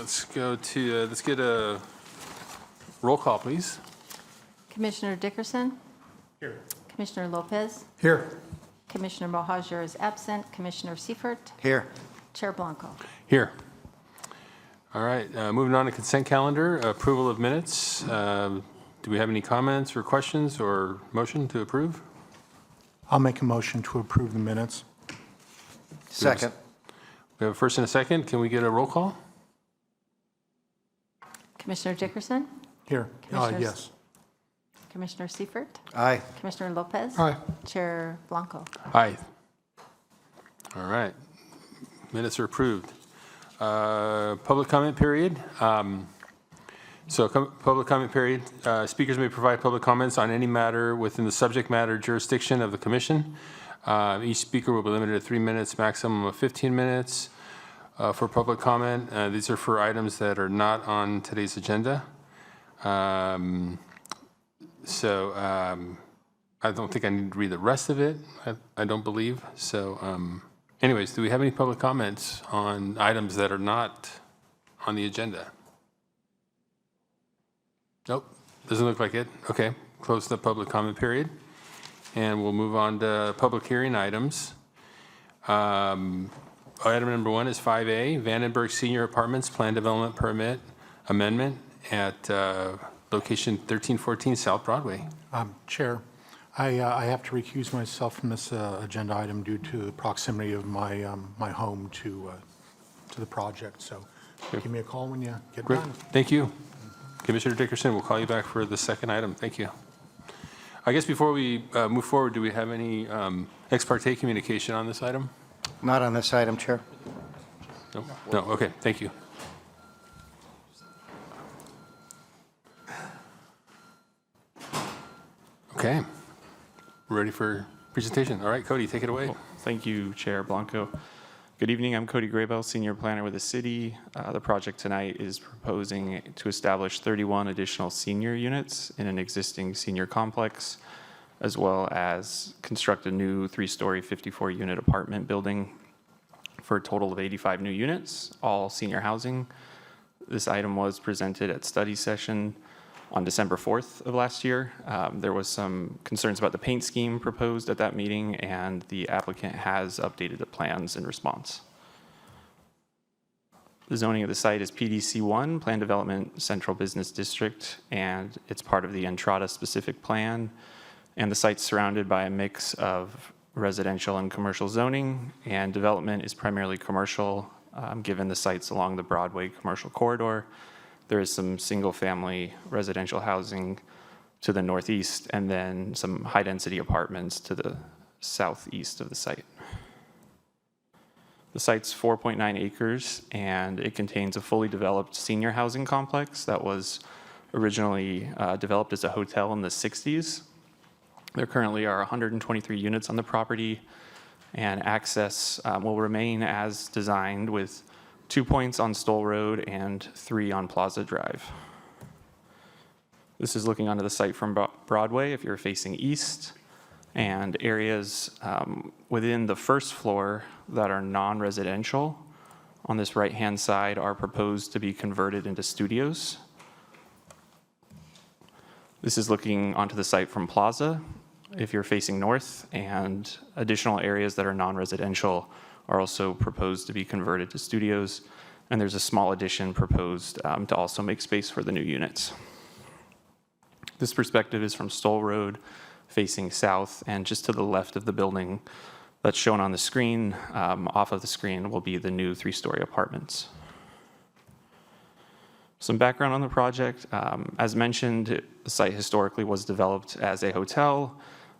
let's get a roll call, please. Commissioner Dickerson? Here. Commissioner Lopez? Here. Commissioner Mohajer is absent. Commissioner Seifert? Here. Chair Blanco? Here. All right, moving on to consent calendar, approval of minutes. Do we have any comments or questions or motion to approve? I'll make a motion to approve the minutes. Second. We have a first and a second. Can we get a roll call? Commissioner Dickerson? Here. Commissioners- Yes. Commissioner Seifert? Aye. Commissioner Lopez? Aye. Chair Blanco? Aye. All right, minutes are approved. Public comment period. Public comment period, speakers may provide public comments on any matter within the subject matter jurisdiction of the commission. Each speaker will be limited to 3 minutes, maximum of 15 minutes for public comment. These are for items that are not on today's agenda. I don't think I need to read the rest of it. I don't believe. Anyways, do we have any public comments on items that are not on the agenda? Nope, doesn't look like it. Okay, close the public comment period. And we'll move on to public hearing items. Item number 1 is 5A, Vandenberg Senior Apartments Plan Development Permit Amendment at location 1314 South Broadway. Chair, I have to recuse myself from this agenda item due to the proximity of my my home to the project. So give me a call when you get Great, done. thank you. Commissioner Dickerson, we'll call you back for the second item. Thank you. I guess before we move forward, do we have any ex parte communication on this item? Not on this item, Chair. No? No, okay, thank you. Okay, we're ready for presentation. All right, Cody, take it away. Thank you, Chair Blanco. Good evening. I'm Cody Graybell, Senior Planner with the City. The project tonight is proposing to establish 31 additional senior units in an existing senior complex, as well as construct a new 3-story, 54-unit apartment building for a total of 85 new units, all senior housing. This item was presented at study session on December 4th of last year. There was some concerns about the paint scheme proposed at that meeting, and the applicant has updated the plans in response. The zoning of the site is PDC1, Plan Development Central Business District, and it's part of the Entrada specific plan. And the site's surrounded by a mix of residential and commercial zoning, and development is primarily commercial, given the sites along the Broadway commercial corridor. There is some single-family residential housing to the northeast, and then some high-density apartments to the southeast of the site. The site's 4.9 acres, and it contains a fully developed senior housing complex that was originally developed as a hotel in the 60s. There currently are 123 units on the property, and access will remain as designed with 2 points on Stoll Road and 3 on Plaza Drive. This is looking onto the site from Broadway if you're facing east, and areas within the first floor that are non-residential on this right-hand side are proposed to be converted into studios. This is looking onto the site from Plaza if you're facing north, and additional areas that are non-residential are also proposed to be converted to studios, and there's a small addition proposed to also make space for the new units. This perspective is from Stoll Road, facing south, and just to the left of the building that's shown on the screen. Off of the screen will be the new 3-story apartments. Some background on the project. As mentioned, the site historically was developed as a hotel.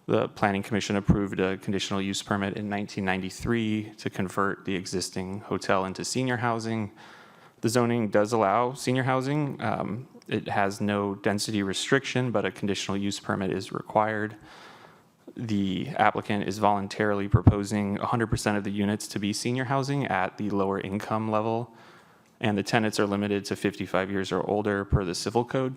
The Planning Commission approved a conditional use permit in 1993 to convert the existing hotel into senior housing. The zoning does allow senior housing. It has no density restriction, but a conditional use permit is required. The applicant is voluntarily proposing 100% of the units to be senior housing at the lower income level, and the tenants are limited to 55 years or older per the civil code.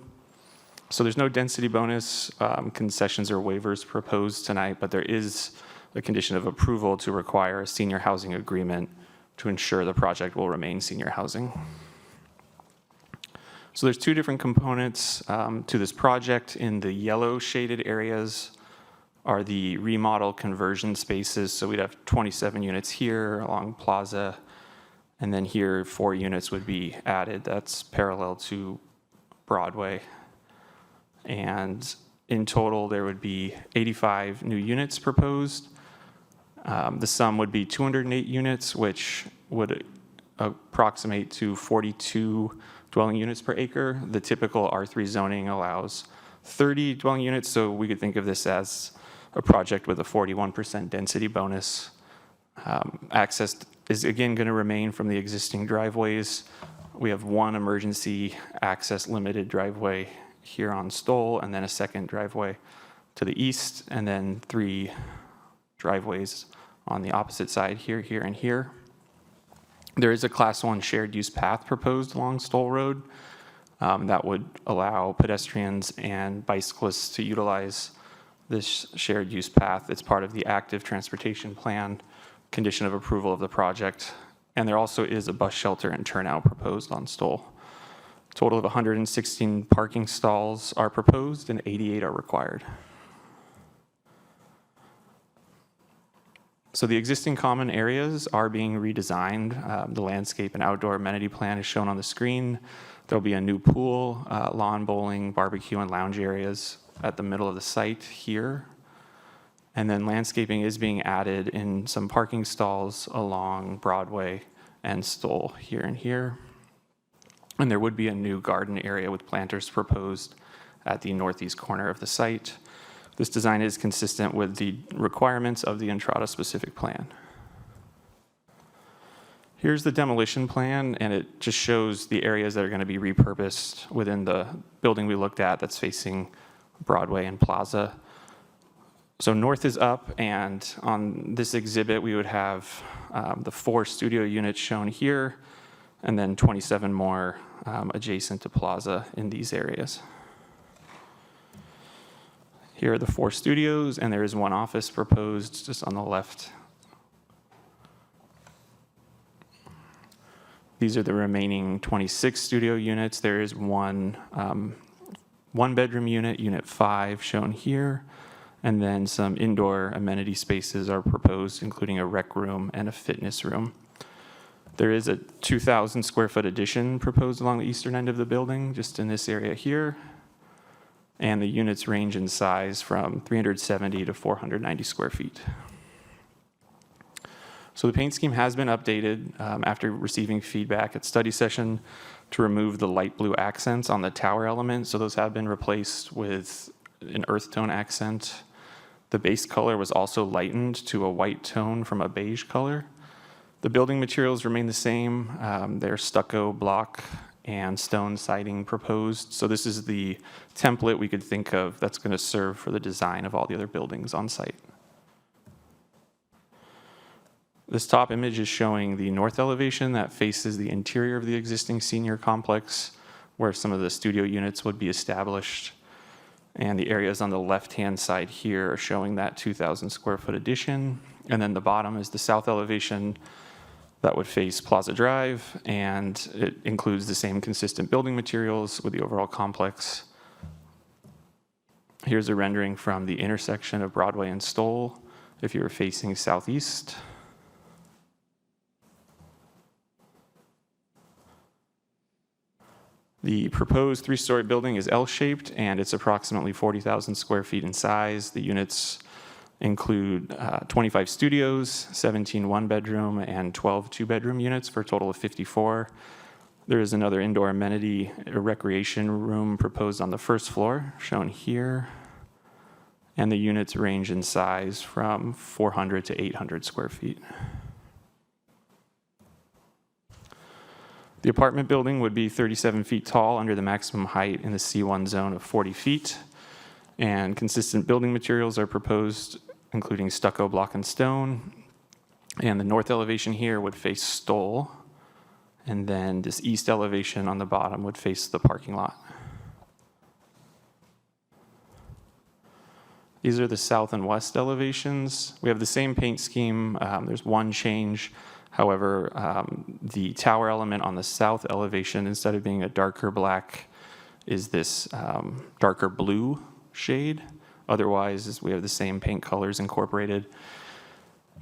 So there's no density bonus, concessions or waivers proposed tonight, but there is a condition of approval to require a senior housing agreement to ensure the project will remain senior housing. So there's two different components to this project. In the yellow shaded areas are the remodel conversion spaces. So we'd have 27 units here along Plaza, and then here 4 units would be added. That's parallel to Broadway. And in total, there would be 85 new units proposed. The sum would be 208 units, which would approximate to 42 dwelling units per acre. The typical R3 zoning allows 30 dwelling units, so we could think of this as a project with a 41% density bonus. Access is again going to remain from the existing driveways. We have one emergency access limited driveway here on Stoll, and then a second driveway to the east, and then 3 driveways on the opposite side here, here, and here. There is a Class 1 shared use path proposed along Stoll Road that would allow pedestrians and bicyclists to utilize this shared use path. It's part of the active transportation plan, condition of approval of the project. And there also is a bus shelter and turnout proposed on Stoll. A total of 116 parking stalls are proposed and 88 are required. So the existing common areas are being redesigned. The landscape and outdoor amenity plan is shown on the screen. There'll be a new pool, lawn bowling, barbecue, and lounge areas at the middle of the site here. And then landscaping is being added in some parking stalls along Broadway and Stoll here and here. And there would be a new garden area with planters proposed at the northeast corner of the site. This design is consistent with the requirements of the Entrada specific plan. Here's the demolition plan, and it just shows the areas that are going to be repurposed within the building we looked at that's facing Broadway and Plaza. So north is up, and on this exhibit, we would have the 4 studio units shown here, and then 27 more adjacent to Plaza in these areas. Here are the 4 studios, and there is 1 office proposed just on the left. These are the remaining 26 studio units. There is one bedroom unit, unit 5, shown here. And then some indoor amenity spaces are proposed, including a rec room and a fitness room. There is a 2,000 square foot addition proposed along the eastern end of the building, just in this area here. And the units range in size from 370 to 490 square feet. So the paint scheme has been updated after receiving feedback at study session to remove the light blue accents on the tower element. So those have been replaced with an earth tone accent. The base color was also lightened to a white tone from a beige color. The building materials remain the same. They're stucco, block, and stone siding proposed. So this is the template we could think of that's going to serve for the design of all the other buildings on site. This top image is showing the north elevation that faces the interior of the existing senior complex, where some of the studio units would be established. And the areas on the left-hand side here are showing that 2,000 square foot addition. And then the bottom is the south elevation that would face Plaza Drive, and it includes the same consistent building materials with the overall complex. Here's a rendering from the intersection of Broadway and Stoll if you were facing southeast. The proposed 3-story building is L-shaped, and it's approximately 40,000 square feet in size. The units include 25 studios, 17 one-bedroom, and 12 two-bedroom units for a total of 54. There is another indoor amenity, a recreation room proposed on the first floor, shown here. And the units range in size from 400 to 800 square feet. The apartment building would be 37 feet tall under the maximum height in the C1 zone of 40 feet. And consistent building materials are proposed, including stucco, block, and stone. And the north elevation here would face Stoll. And then this east elevation on the bottom would face the parking lot. These are the south and west elevations. We have the same paint scheme. There's one change. However, the tower element on the south elevation, instead of being a darker black, is this darker blue shade. Otherwise, we have the same paint colors incorporated.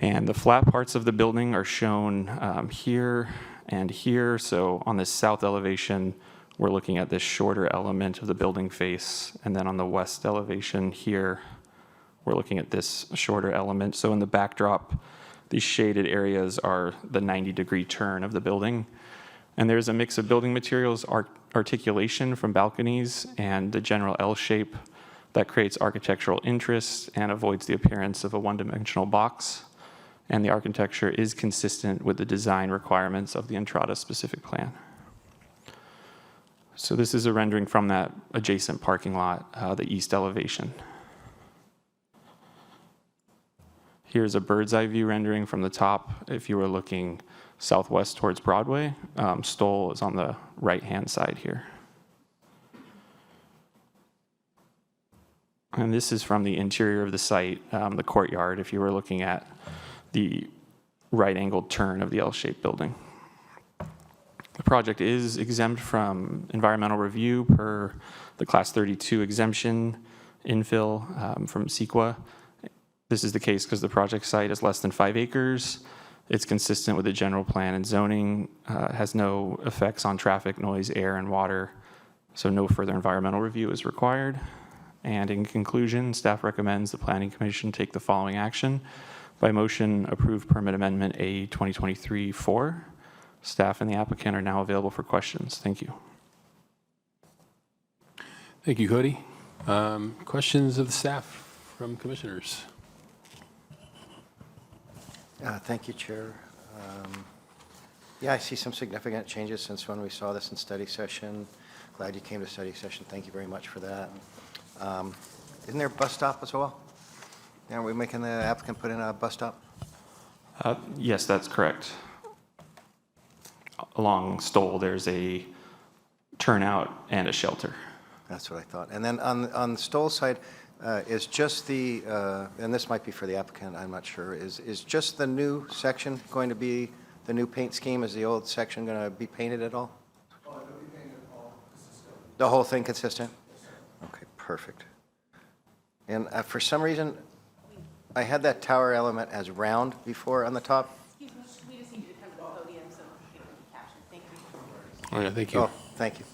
And the flat parts of the building are shown here and here. So on the south elevation, we're looking at this shorter element of the building face. And then on the west elevation here, we're looking at this shorter element. So in the backdrop, these shaded areas are the 90-degree turn of the building. And there's a mix of building materials, articulation from balconies, and the general L shape that creates architectural interest and avoids the appearance of a one-dimensional box. And the architecture is consistent with the design requirements of the Entrada specific plan. So this is a rendering from that adjacent parking lot, the east elevation. Here's a bird's eye view rendering from the top. If you were looking southwest towards Broadway, Stoll is on the right-hand side here. And this is from the interior of the site, the courtyard, if you were looking at the right-angled turn of the L-shaped building. The project is exempt from environmental review per the Class 32 exemption infill from CEQA. This is the case because the project site is less than 5 acres. It's consistent with the general plan and zoning, has no effects on traffic, noise, air, and water, so no further environmental review is required. And in conclusion, staff recommends the Planning Commission take the following action. By motion, approve permit amendment A 2023-4. Staff and the applicant are now available for questions. Thank you. Thank you, Cody. Questions of the staff from commissioners? Thank you, Chair. Yeah, I see some significant changes since when we saw this in study session. Glad you came to study session. Thank you very much for that. Isn't there a bus stop as well? Are we making the applicant put in a bus stop? Yes, that's correct. Along Stoll, there's a turnout and a shelter. That's what I thought. And then on the Stoll side, is just the, and this might be for the applicant, I'm not sure, is just the new section going to be the new paint scheme? Is the old section going to be painted at all? Oh, it'll be painted all consistent. The whole thing consistent? Yes, sir. Okay, perfect. And for some reason, I had that tower element as round before on the top. Excuse me, we just need you to come to the podium so it can be captured. Thank you. Oh, yeah, thank you. Oh, thank you.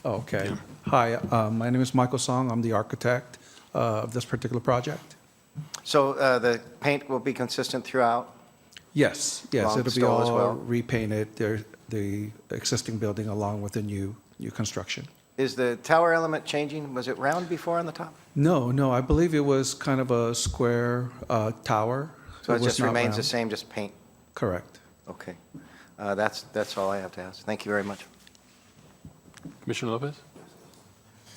Okay. Hi, my name is Michael Song. I'm the architect of this particular project. So the paint will be consistent throughout? Yes, Along it'll be Stoll as all well? repainted, the existing building along with the new construction. Is the tower element changing? Was it round before on the top? No, I believe it was kind of a square tower. So it was just not remains the round. same, just paint? Correct. Okay. That's all I have to ask. Thank you very much. Commissioner Lopez?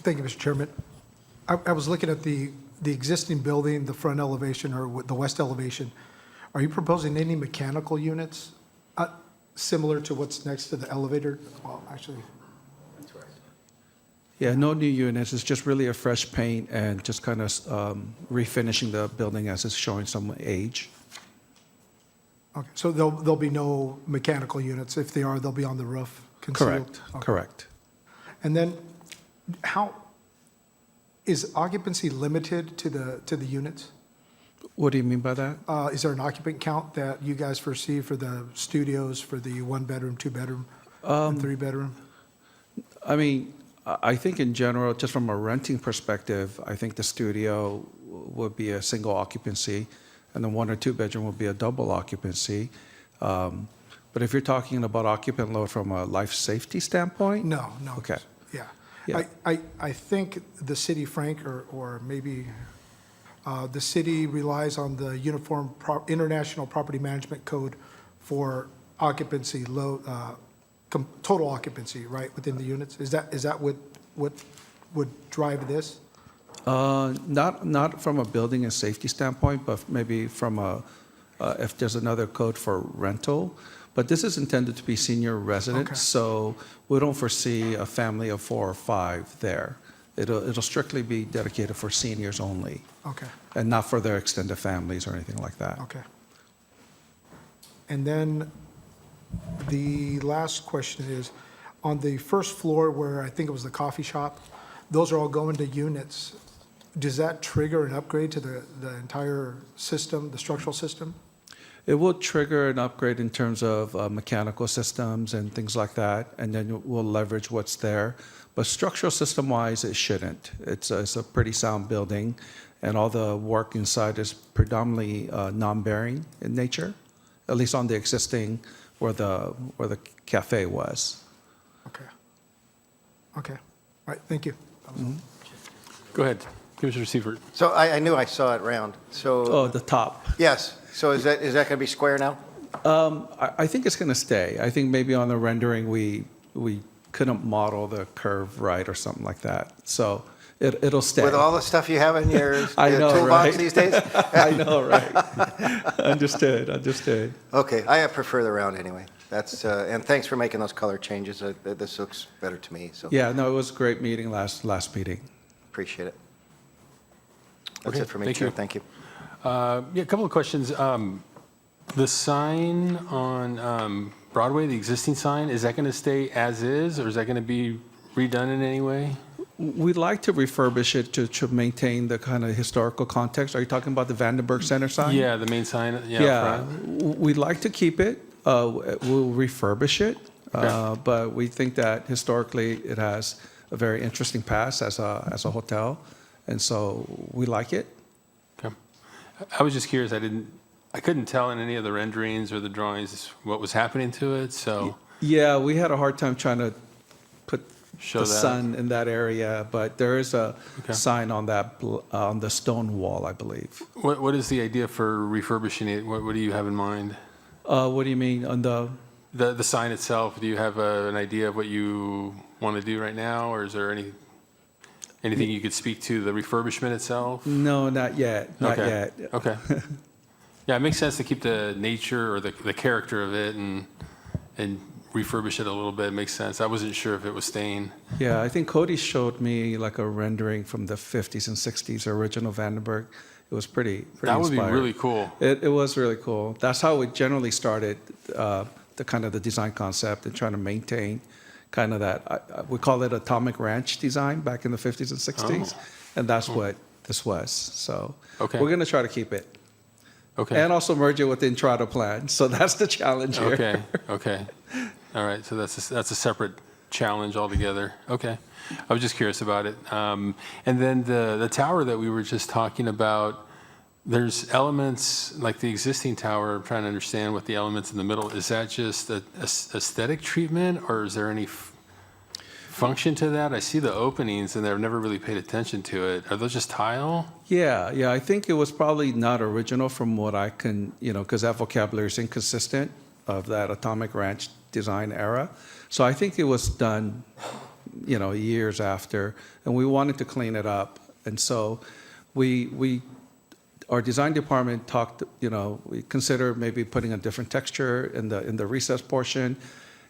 Thank you, Mr. Chairman. I was looking at the existing building, the front elevation or the west elevation. Are you proposing any mechanical units similar to what's next to the elevator? Well, actually, Yeah, no new units. It's just really a fresh paint and just kind of refinishing the building as it's showing some age. okay, so there'll be no mechanical units. If they are, they'll be on the roof concealed? Correct, Okay. correct. And then how, is occupancy limited to the units? What do you mean by that? Is there an occupant count that you guys foresee for the studios, for the 1-bedroom, 2-bedroom, and 3-bedroom? I mean, I think in general, just from a renting perspective, I think the studio would be a single occupancy, and the 1 or 2-bedroom would be a double occupancy. But if you're talking about occupant load from a life safety standpoint? No. Okay. Yeah. Yeah. I think the city, Frank, or maybe the city relies on the Uniform International Property Management Code for occupancy, total occupancy, right, within the units? Is that what would drive this? Not from a building and safety standpoint, but maybe from if there's another code for rental. But this is intended to be senior residents, Okay. so we don't foresee a family of 4 or 5 there. It'll strictly be dedicated for seniors only, Okay, and not for their extended families or anything like that. okay. And then the last question is, on the first floor where I think it was the coffee shop, those are all going to units. Does that trigger an upgrade to the entire system, the structural system? It will trigger an upgrade in terms of mechanical systems and things like that, and then we'll leverage what's there. But structural system-wise, it shouldn't. It's a pretty sound building, and all the work inside is predominantly non-bearing in nature, at least on the existing where the cafe was. Okay. Okay. All right, thank you. Go ahead, Commissioner Seifert. So I knew I saw it round, so, Oh, the top. yes, so is that going to be square now? I think it's going to stay. I think maybe on the rendering, we couldn't model the curve right or something like that. So it'll stay. With all the stuff you have in your I know, toolbox right? these days? I know, right? Understood. Okay, I prefer the round anyway. That's, and thanks for making those color changes. This looks better to me, so Yeah, no, it was a great meeting last meeting. appreciate it. That's Okay, it for me, thank Chair. you. Thank you. Yeah, a couple of questions. The sign on Broadway, the existing sign, is that going to stay as is, or is that going to be redone in any way? We'd like to refurbish it to maintain the kind of historical context. Are you talking about the Vandenberg Center sign? Yeah, the main sign, yeah, up Yeah, front. we'd like to keep it. We'll refurbish it, Okay. but we think that historically it has a very interesting past as a hotel, and so we like it. Okay. I was just curious, I couldn't tell in any of the renderings or the drawings what was happening to it, so, Yeah, we had a hard time trying to put Show the that. sun in that area, but there is a Okay. sign on on the stone wall, I believe. what is the idea for refurbishing it? What do you have in mind? What do you mean on the? The sign itself, do you have an idea of what you want to do right now, or is there anything you could speak to the refurbishment itself? No, not yet. Not Okay. yet. Okay. Yeah, it makes sense to keep the nature or the character of it and refurbish it a little bit. It makes sense. I wasn't sure if it was staying. Yeah, I think Cody showed me like a rendering from the 50s and 60s, original Vandenberg. It was pretty That would be inspired. really cool. It was really cool. That's how we generally started the kind of the design concept and trying to maintain kind of that. We call it Atomic Ranch design back in the 50s and 60s, and that's what this was. So Okay. we're going to try to keep it. Okay. And also merge it with the Entrada plan. So that's the challenge here. Okay. Okay. All right. So that's a separate challenge altogether. Okay. I was just curious about it. And then the tower that we were just talking about, there's elements like the existing tower. I'm trying to understand what the elements in the middle, is that just a aesthetic treatment, or is there any function to that? I see the openings and I've never really paid attention to it. Are those just tile? Yeah. I think it was probably not original from what I can, because that vocabulary is inconsistent of that Atomic Ranch design era. So I think it was done, years after, and we wanted to clean it up. And so our design department talked, we considered maybe putting a different texture in the recess portion.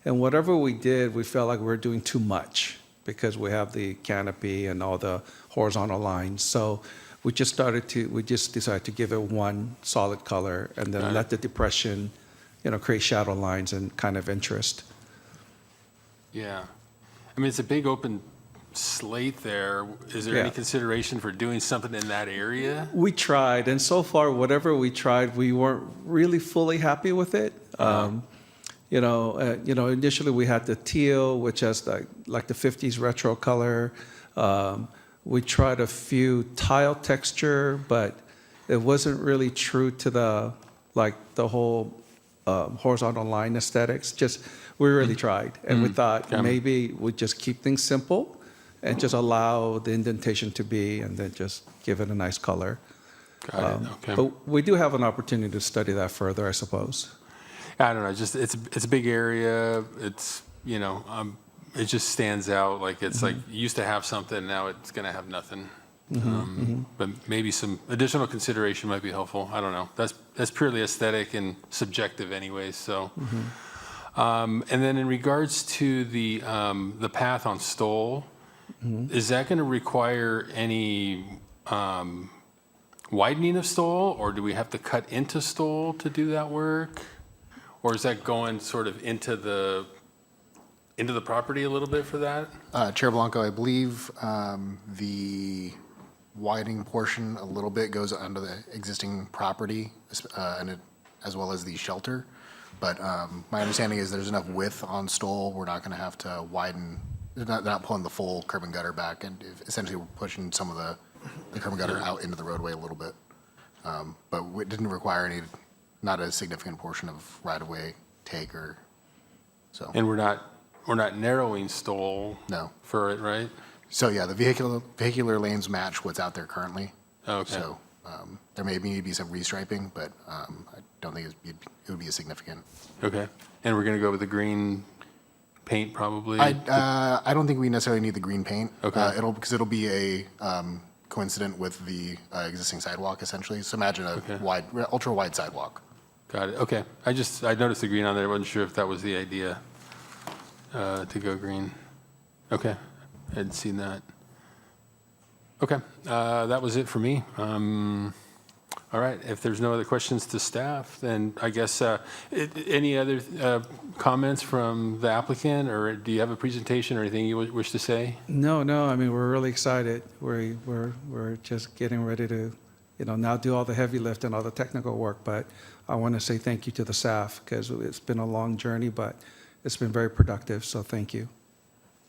And whatever we did, we felt like we were doing too much because we have the canopy and all the horizontal lines. So we just decided to give it one solid color and then let the depression, create shadow lines and kind of interest. Yeah. I mean, it's a big open slate there. Is there any Yeah. consideration for doing something in that area? We tried, and so far, whatever we tried, we weren't really fully happy with it. Initially we had the teal, which has like the 50s retro color. We tried a few tile texture, but it wasn't really true to the whole horizontal line aesthetics. We really tried, and we thought Yeah. maybe we'd just keep things simple and just allow the indentation to be, and then just give it a nice color. Got it. Okay. But we do have an opportunity to study that further, I suppose. I don't know. Just it's a big area. It's it just stands out. Like it's like you used to have something, now it's going to have nothing. But maybe some additional consideration might be helpful. I don't know. That's purely aesthetic and subjective, anyways. So, and then in regards to the path on Stoll, is that going to require any widening of Stoll, or do we have to cut into Stoll to do that work? Or is that going sort of into the property a little bit for that? Chair Blanco, I believe the widening portion a little bit goes under the existing property as well as the shelter. But my understanding is there's enough width on Stoll, we're not going to have to widen, they're not pulling the full curb and gutter back, and essentially we're pushing some of the curb and gutter out into the roadway a little bit. But it didn't require not a significant portion of right-of-way take or so. And we're not narrowing Stoll No. for it, right? So yeah, the vehicular lanes match what's out there currently. Okay. So there may need to be some restriping, but I don't think it would be a significant. Okay. And we're going to go with the green paint probably? I don't think we necessarily need the green paint. Okay. It'll be a coincident with the existing sidewalk essentially. So imagine a Okay. ultra wide sidewalk. Got it. Okay. I noticed the green on there. I wasn't sure if that was the idea to go green. Okay. I hadn't seen that. Okay. That was it for me. All right. If there's no other questions to staff, then I guess any other comments from the applicant, or do you have a presentation or anything you wish to say? No, I mean, we're really excited. We're just getting ready to, now do all the heavy lift and all the technical work. But I want to say thank you to the staff because it's been a long journey, but it's been very productive. So thank you.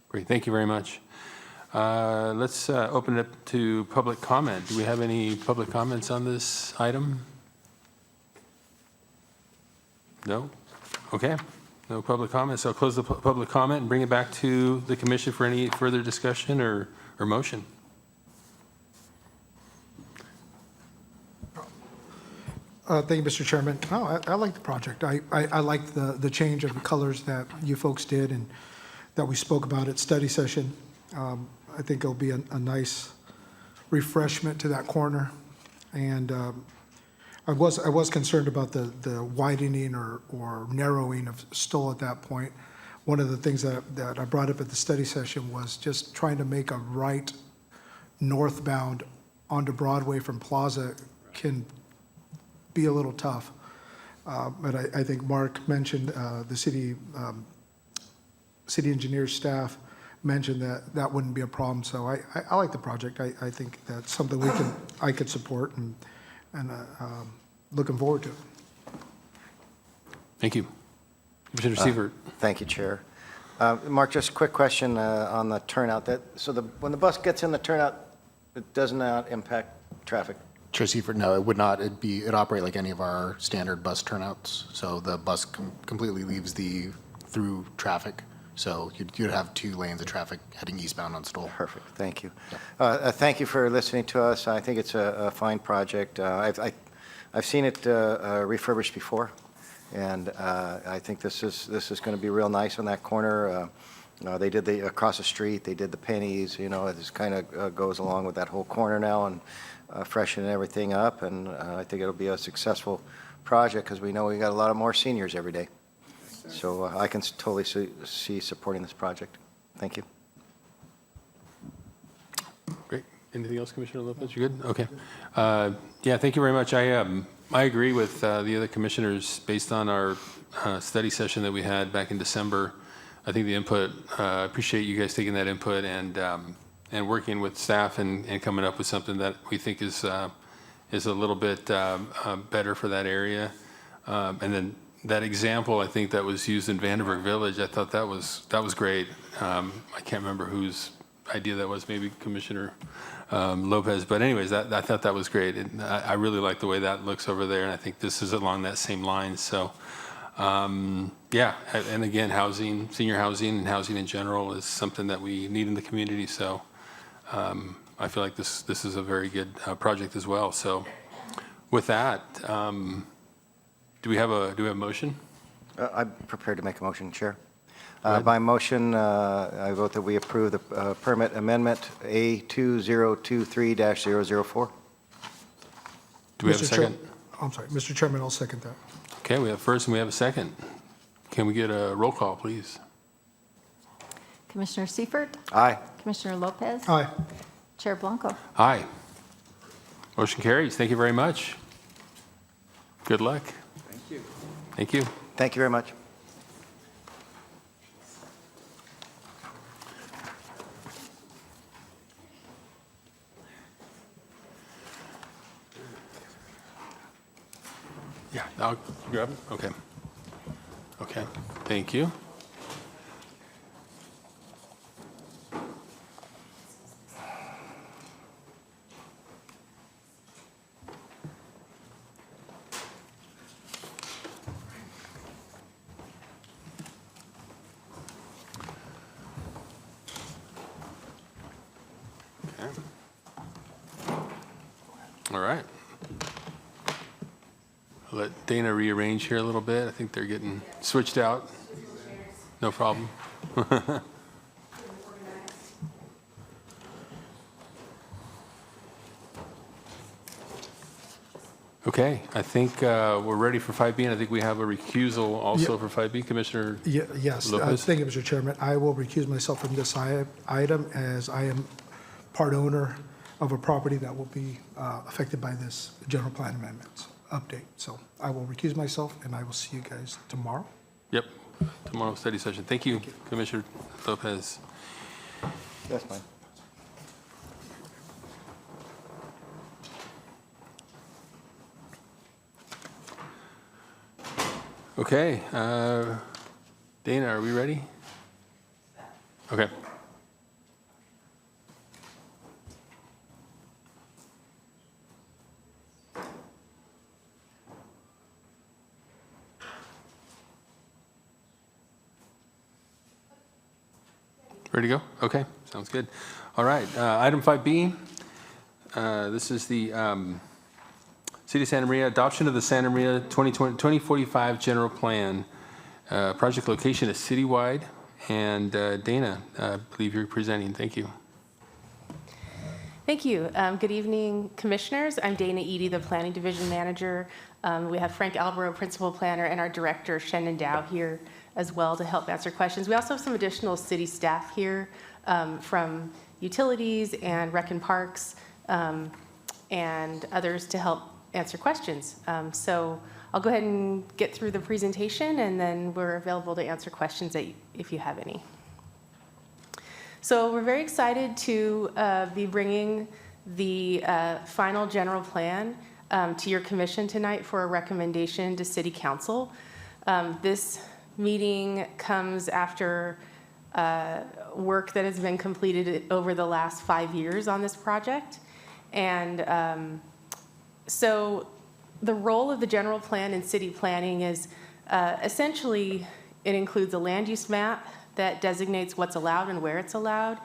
Great. Thank you very much. Let's open it up to public comment. Do we have any public comments on this item? No? Okay. No public comments. I'll close the public comment and bring it back to the commission for any further discussion or motion. Thank you, Mr. Chairman. No, I like the project. I like the change of the colors that you folks did and that we spoke about at study session. I think it'll be a nice refreshment to that corner. And I was concerned about the widening or narrowing of Stoll at that point. One of the things that I brought up at the study session was just trying to make a right northbound onto Broadway from Plaza can be a little tough. But I think Mark mentioned the city engineer's staff mentioned that wouldn't be a problem. So I like the project. I think that's something I could support and looking forward to it. Thank you. Commissioner Sievert. Thank you, Chair. Mark, just a quick question on the turnout. When the bus gets in the turnout, it does not impact traffic? Chair Seifert, no, it would not. It'd operate like any of our standard bus turnouts. So the bus completely leaves the through traffic. So you'd have 2 lanes of traffic heading eastbound on Stoll. Perfect, thank you. Thank you for listening to us. I think it's a fine project. I've seen it refurbished before, and I think this is going to be real nice on that corner. They did across the street, they did the pennies, it just kind of goes along with that whole corner now and freshening everything up, and I think it'll be a successful project because we know we got a lot of more seniors every day. So I can totally see supporting this project. Thank you. Great. Anything else, Commissioner Lopez? You good? Okay. Yeah, thank you very much. I agree with the other commissioners based on our study session that we had back in December. I think the input, I appreciate you guys taking that input and working with staff and coming up with something that we think is a little bit better for that area. And then that example, I think that was used in Vandenberg Village, I thought that was great. I can't remember whose idea that was, maybe Commissioner Lopez. But anyways, I thought that was great. And I really like the way that looks over there, and I think this is along that same line. So, yeah, and again, housing, senior housing and housing in general is something that we need in the community. So I feel like this is a very good project as well. So with that, do we have a motion? I'm prepared to make a motion, Chair. By motion, I vote that we approve the permit amendment A2023-004. Do we have a Mr. second? I'm sorry, Mr. Chairman, I'll second that. Okay, we have first and we have a second. Can we get a roll call, please? Commissioner Seifert, Aye. Commissioner Lopez. Aye. Chair Blanco. Aye. Motion carries. Thank you very much. Good luck. Thank you. Thank you. Thank you very much. Yeah, I'll grab it. Okay. Okay, thank you. Okay. All right. I'll let Dana rearrange here a little bit. I think they're getting switched out. No problem. Okay, I think we're ready for 5B, and I think we have a recusal also for 5B. Commissioner Yes, Lopez? thank you, Mr. Chairman. I will recuse myself from this item as I am part owner of a property that will be affected by this general plan amendments update. So I will recuse myself, and I will see you guys tomorrow. Yep, tomorrow study session. Thank you, Commissioner Lopez. That's fine. Okay, Dana, are we ready? Okay. Ready to go? Okay, sounds good. All right, item 5B. This is the City of Santa Maria, adoption of the Santa Maria 2045 general plan. Project location is citywide. And Dana, I believe you're presenting. Thank you. Thank you. Good evening, Commissioners. I'm Dana Eady, the Planning Division Manager. We have Frank Albro, Principal Planner, and our Director, Shannon Dow, here as well to help answer questions. We also have some additional city staff here from utilities and Rec and Parks and others to help answer questions. So I'll go ahead and get through the presentation, and then we're available to answer questions if you have any. So we're very excited to be bringing the final general plan to your commission tonight for a recommendation to City Council. This meeting comes after work that has been completed over the last 5 years on this project. And so the role of the general plan in city planning is essentially it includes a land use map that designates what's allowed and where it's allowed.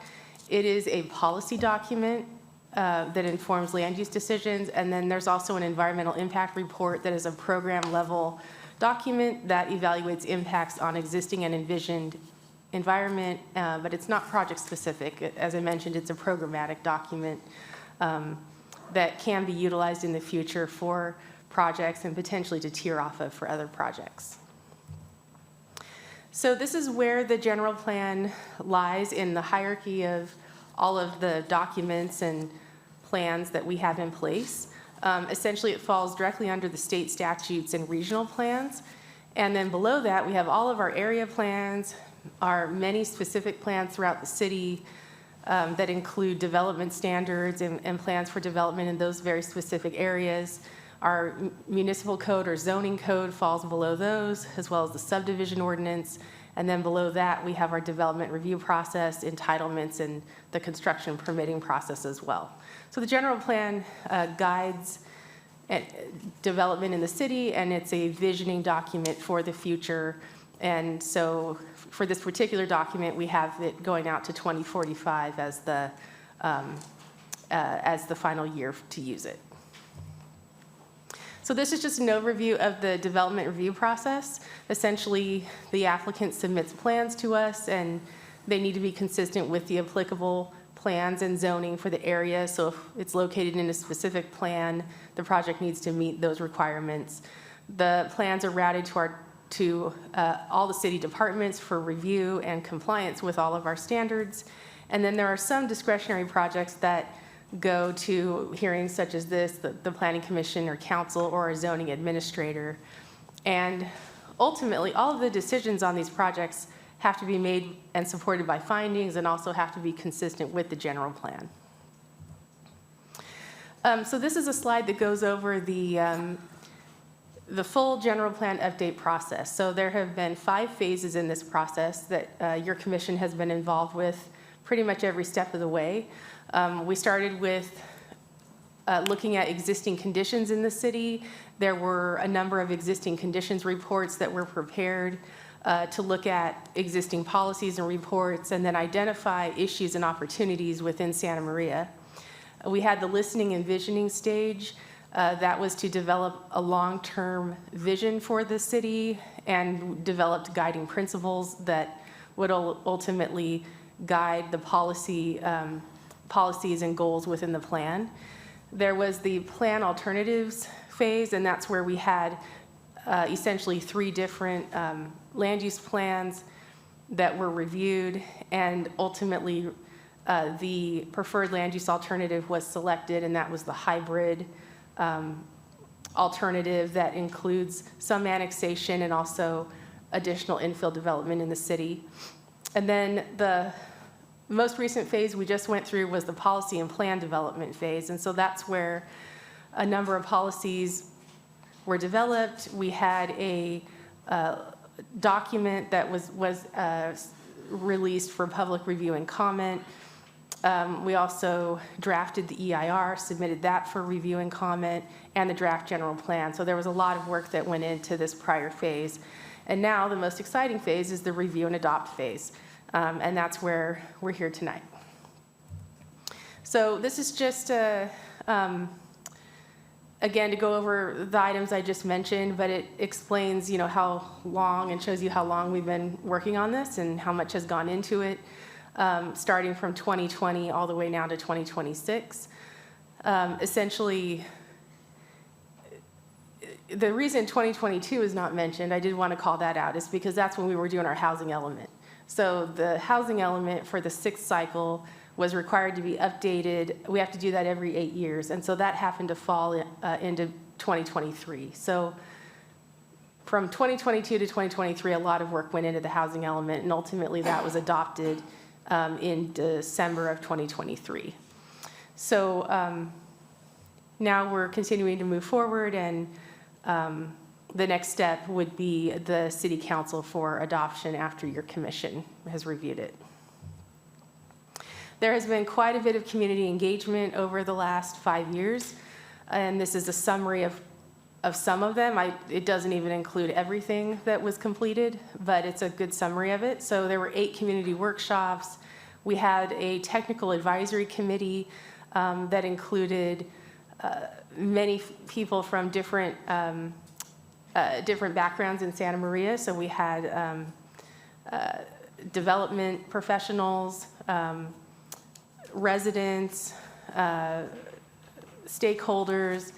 It is a policy document that informs land use decisions, and then there's also an environmental impact report that is a program level document that evaluates impacts on existing and envisioned environment, but it's not project specific. As I mentioned, it's a programmatic document that can be utilized in the future for projects and potentially to tier off of for other projects. So this is where the general plan lies in the hierarchy of all of the documents and plans that we have in place. Essentially, it falls directly under the state statutes and regional plans. And then below that, we have all of our area plans, our many specific plans throughout the city that include development standards and plans for development in those very specific areas. Our municipal code or zoning code falls below those, as well as the subdivision ordinance. And then below that, we have our development review process, entitlements, and the construction permitting process as well. So the general plan guides development in the city, and it's a visioning document for the future. And so for this particular document, we have it going out to 2045 as the final year to use it. So this is just an overview of the development review process. Essentially, the applicant submits plans to us, and they need to be consistent with the applicable plans and zoning for the area. So if it's located in a specific plan, the project needs to meet those requirements. The plans are routed to our to all the city departments for review and compliance with all of our standards. And then there are some discretionary projects that go to hearings such as this, the Planning Commission or council or a zoning administrator. And ultimately, all of the decisions on these projects have to be made and supported by findings and also have to be consistent with the general plan. So this is a slide that goes over the full general plan update process. So there have been 5 phases in this process that your commission has been involved with pretty much every step of the way. We started with looking at existing conditions in the city. There were a number of existing conditions reports that were prepared to look at existing policies and reports and then identify issues and opportunities within Santa Maria. We had the listening and visioning stage. That was to develop a long-term vision for the city and developed guiding principles that would ultimately guide the policies and goals within the plan. There was the plan alternatives phase, and that's where we had essentially 3 different land use plans that were reviewed, and ultimately the preferred land use alternative was selected, and that was the hybrid alternative that includes some annexation and also additional infill development in the city. And then the most recent phase we just went through was the policy and plan development phase. And so that's where a number of policies were developed. We had a document that was released for public review and comment. We also drafted the EIR, submitted that for review and comment, and the draft general plan. So there was a lot of work that went into this prior phase. And now the most exciting phase is the review and adopt phase. And that's where we're here tonight. So this is just, again, to go over the items I just mentioned, but it explains, how long and shows you how long we've been working on this and how much has gone into it, starting from 2020 all the way now to 2026. Essentially, the reason 2022 is not mentioned, I did want to call that out, is because that's when we were doing our housing element. So the housing element for the 6th cycle was required to be updated. We have to do that every 8 years. And so that happened to fall into 2023. So from 2022 to 2023, a lot of work went into the housing element, and ultimately that was adopted in December of 2023. So now we're continuing to move forward, and the next step would be the city council for adoption after your commission has reviewed it. There has been quite a bit of community engagement over the last 5 years, and this is a summary of some of them. It doesn't even include everything that was completed, but it's a good summary of it. So there were 8 community workshops. We had a technical advisory committee that included many people from different backgrounds in Santa Maria. So we had development professionals, residents, stakeholders.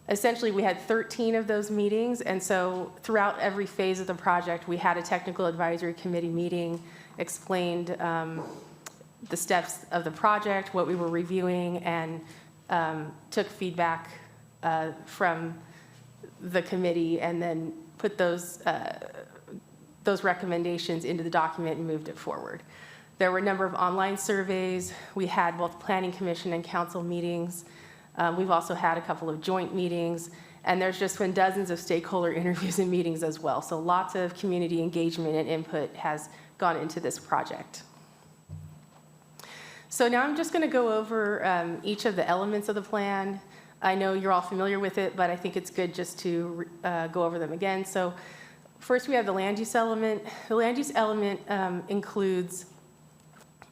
Essentially, we had 13 of those meetings, and so throughout every phase of the project, we had a technical advisory committee meeting, explained the steps of the project, what we were reviewing, and took feedback from the committee, and then put those recommendations into the document and moved it forward. There were a number of online surveys. We had both planning commission and council meetings. We've also had a couple of joint meetings, and there's just been dozens of stakeholder interviews and meetings as well. So lots of community engagement and input has gone into this project. So now I'm just going to go over each of the elements of the plan. I know you're all familiar with it, but I think it's good just to go over them again. So first we have the land use element. The land use element includes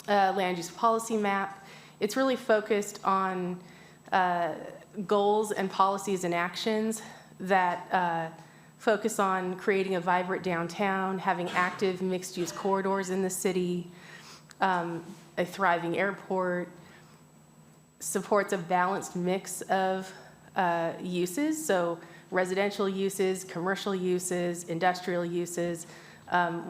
a land use policy map. It's really focused on goals and policies and actions that focus on creating a vibrant downtown, having active mixed-use corridors in the city, a thriving airport, supports a balanced mix of uses. So residential uses, commercial uses, industrial uses.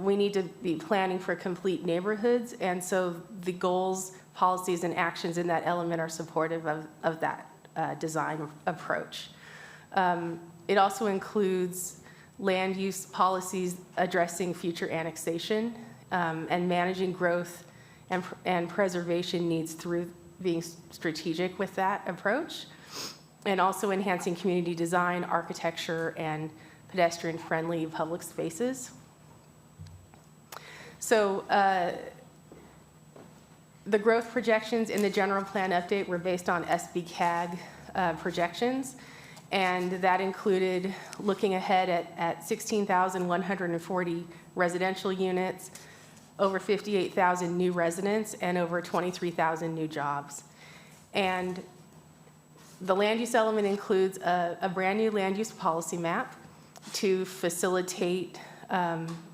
We need to be planning for complete neighborhoods, and so the goals, policies, and actions in that element are supportive of that design approach. It also includes land use policies addressing future annexation and managing growth and preservation needs through being strategic with that approach, and also enhancing community design, architecture, and pedestrian-friendly public spaces. So the growth projections in the general plan update were based on SBCAG projections, and that included looking ahead at 16,140 residential units, over 58,000 new residents, and over 23,000 new jobs. And the land use element includes a brand new land use policy map to facilitate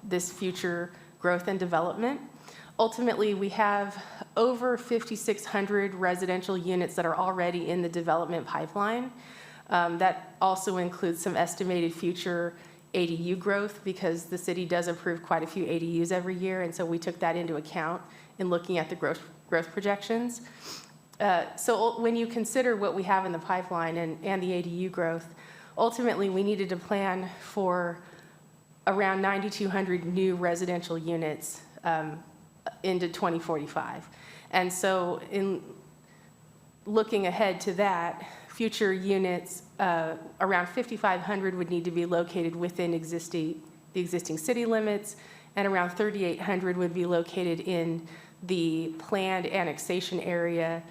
this future growth and development. Ultimately, we have over 5,600 residential units that are already in the development pipeline. That also includes some estimated future ADU growth, because the city does approve quite a few ADUs every year, and so we took that into account in looking at the growth projections. So when you consider what we have in the pipeline and the ADU growth, ultimately we needed to plan for around 9,200 new residential units into 2045. And so in looking ahead to that, future units, around 5,500 would need to be located within the existing city limits, and around 3,800 would be located in the planned annexation area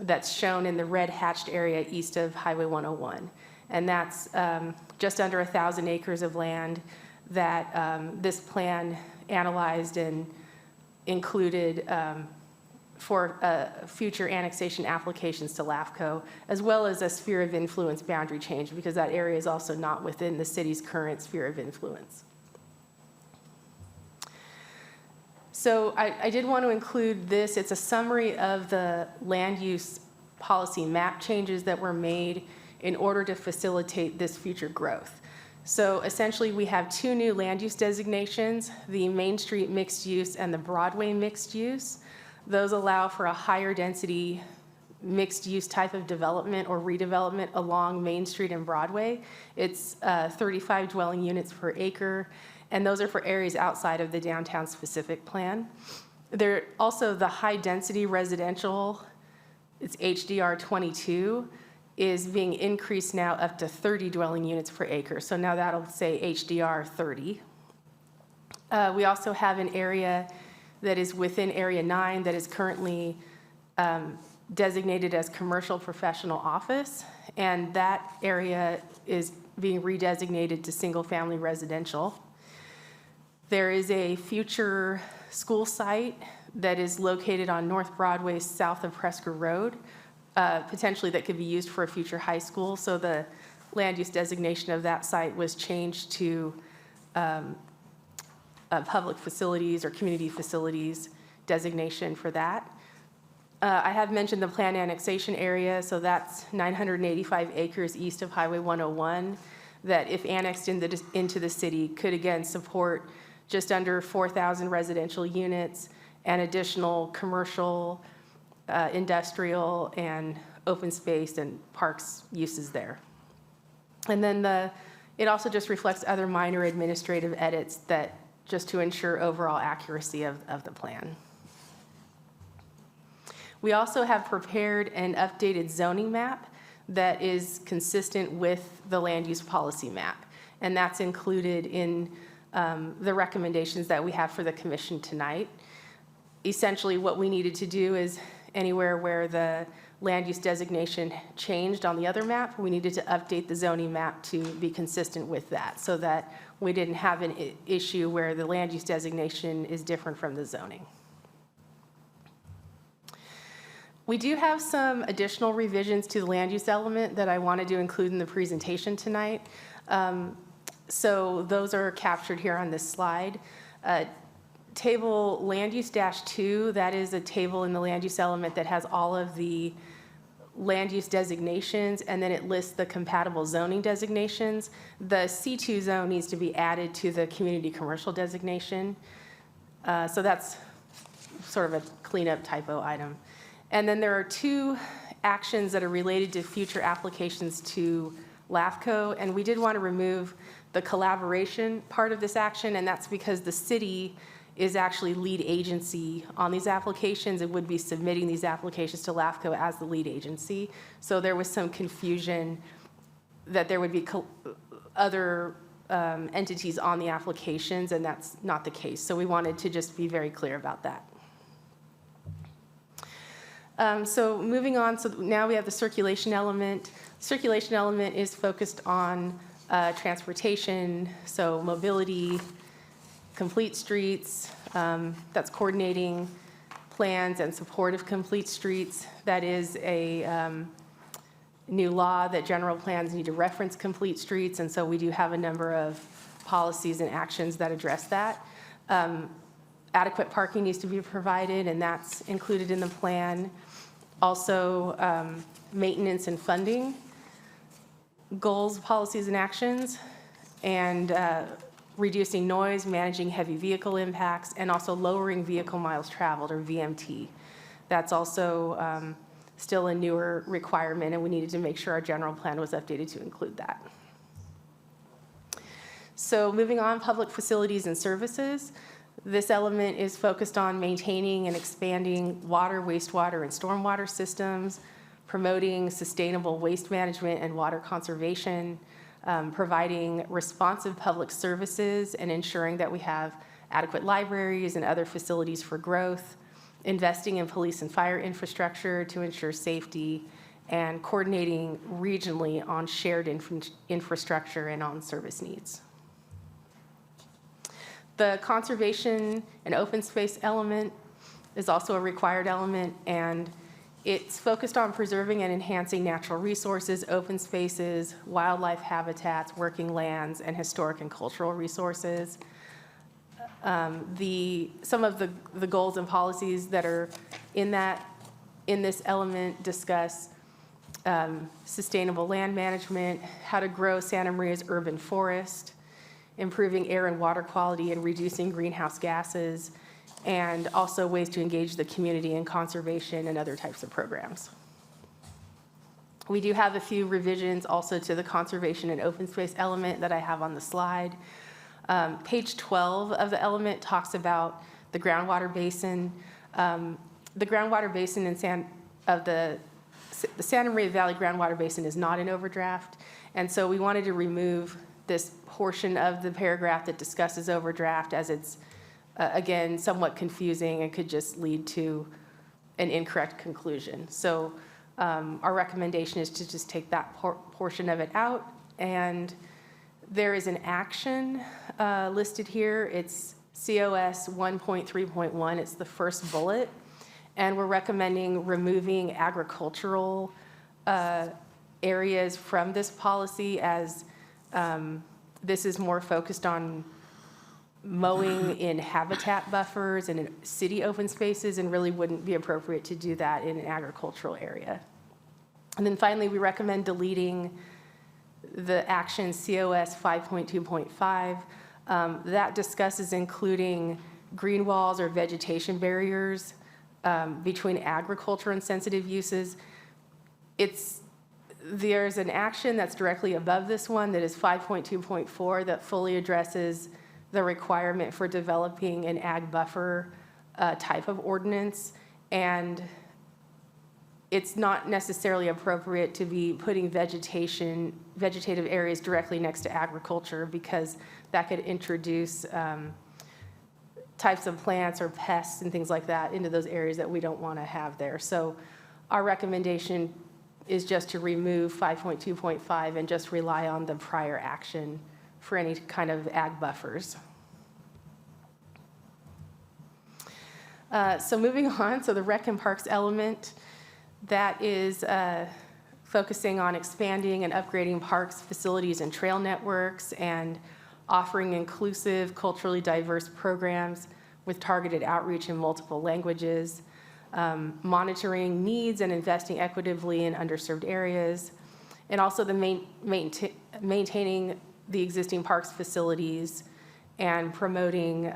that's shown in the red hatched area east of Highway 101. And that's just under 1,000 acres of land that this plan analyzed and included for future annexation applications to LAFCO, as well as a sphere of influence boundary change, because that area is also not within the city's current sphere of influence. So I did want to include this. It's a summary of the land use policy map changes that were made in order to facilitate this future growth. So essentially, we have two new land use designations, the Main Street mixed use and the Broadway mixed use. Those allow for a higher density mixed use type of development or redevelopment along Main Street and Broadway. It's 35 dwelling units per acre, and those are for areas outside of the downtown specific plan. There also the high density residential, it's HDR 22, is being increased now up to 30 dwelling units per acre. So now that'll say HDR 30. We also have an area that is within Area 9 that is currently designated as commercial professional office, and that area is being redesignated to single-family residential. There is a future school site that is located on North Broadway south of Presker Road, potentially that could be used for a future high school. So the land use designation of that site was changed to public facilities or community facilities designation for that. I have mentioned the planned annexation area, so that's 985 acres east of Highway 101 that, if annexed into the city, could again support just under 4,000 residential units and additional commercial, industrial, and open space and parks uses there. And then it also just reflects other minor administrative edits that just to ensure overall accuracy of the plan. We also have prepared an updated zoning map that is consistent with the land use policy map, and that's included in the recommendations that we have for the commission tonight. Essentially, what we needed to do is anywhere where the land use designation changed on the other map, we needed to update the zoning map to be consistent with that, so that we didn't have an issue where the land use designation is different from the zoning. We do have some additional revisions to the land use element that I wanted to include in the presentation tonight. So those are captured here on this slide. Table land use -2, that is a table in the land use element that has all of the land use designations, and then it lists the compatible zoning designations. The C2 zone needs to be added to the community commercial designation. So that's sort of a cleanup typo item. And then there are two actions that are related to future applications to LAFCO, and we did want to remove the collaboration part of this action, and that's because the city is actually lead agency on these applications and would be submitting these applications to LAFCO as the lead agency. So there was some confusion that there would be other entities on the applications, and that's not the case. So we wanted to just be very clear about that. So moving on, so now we have the circulation element. Circulation element is focused on transportation, so mobility, complete streets, that's coordinating plans and support of complete streets. That is a new law that general plans need to reference complete streets, and so we do have a number of policies and actions that address that. Adequate parking needs to be provided, and that's included in the plan. Also, maintenance and funding, goals, policies, and actions, and reducing noise, managing heavy vehicle impacts, and also lowering vehicle miles traveled, or VMT. That's also still a newer requirement, and we needed to make sure our general plan was updated to include that. So moving on, public facilities and services. This element is focused on maintaining and expanding water, wastewater, and stormwater systems, promoting sustainable waste management and water conservation, providing responsive public services, and ensuring that we have adequate libraries and other facilities for growth, investing in police and fire infrastructure to ensure safety, and coordinating regionally on shared infrastructure and on service needs. The conservation and open space element is also a required element, and it's focused on preserving and enhancing natural resources, open spaces, wildlife habitats, working lands, and historic and cultural resources. Some of the goals and policies that are in this element discuss sustainable land management, how to grow Santa Maria's urban forest, improving air and water quality and reducing greenhouse gases, and also ways to engage the community in conservation and other types of programs. We do have a few revisions also to the conservation and open space element that I have on the slide. Page 12 of the element talks about the groundwater basin. The groundwater basin the Santa Maria Valley groundwater basin is not in overdraft, and so we wanted to remove this portion of the paragraph that discusses overdraft, as it's again somewhat confusing and could just lead to an incorrect conclusion. So our recommendation is to just take that portion of it out, and there is an action listed here. It's COS 1.3.1. It's the first bullet, and we're recommending removing agricultural areas from this policy, as this is more focused on mowing in habitat buffers and in city open spaces, and really wouldn't be appropriate to do that in an agricultural area. And then finally, we recommend deleting the action COS 5.2.5. That discusses including green walls or vegetation barriers between agriculture and sensitive uses. There's an action that's directly above this one that is 5.2.4 that fully addresses the requirement for developing an ag buffer type of ordinance, and it's not necessarily appropriate to be putting vegetative areas directly next to agriculture, because that could introduce types of plants or pests and things like that into those areas that we don't want to have there. So our recommendation is just to remove 5.2.5 and just rely on the prior action for any kind of ag buffers. So moving on, so the rec and parks element, that is focusing on expanding and upgrading parks, facilities, and trail networks, and offering inclusive, culturally diverse programs with targeted outreach in multiple languages. monitoring needs and investing equitably in underserved areas, and also the maintaining the existing parks facilities and promoting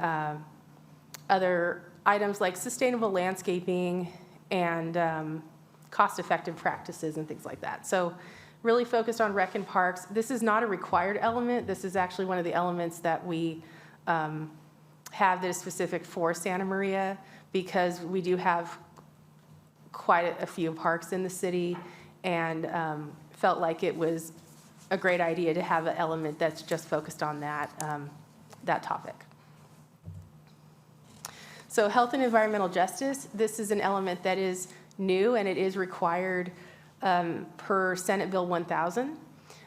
other items like sustainable landscaping and cost-effective practices and things like that. So really focused on rec and parks. This is not a required element. This is actually one of the elements that we have that is specific for Santa Maria, because we do have quite a few parks in the city, and felt like it was a great idea to have an element that's just focused on that, that topic. So health and environmental justice, this is an element that is new and it is required per Senate Bill 1000.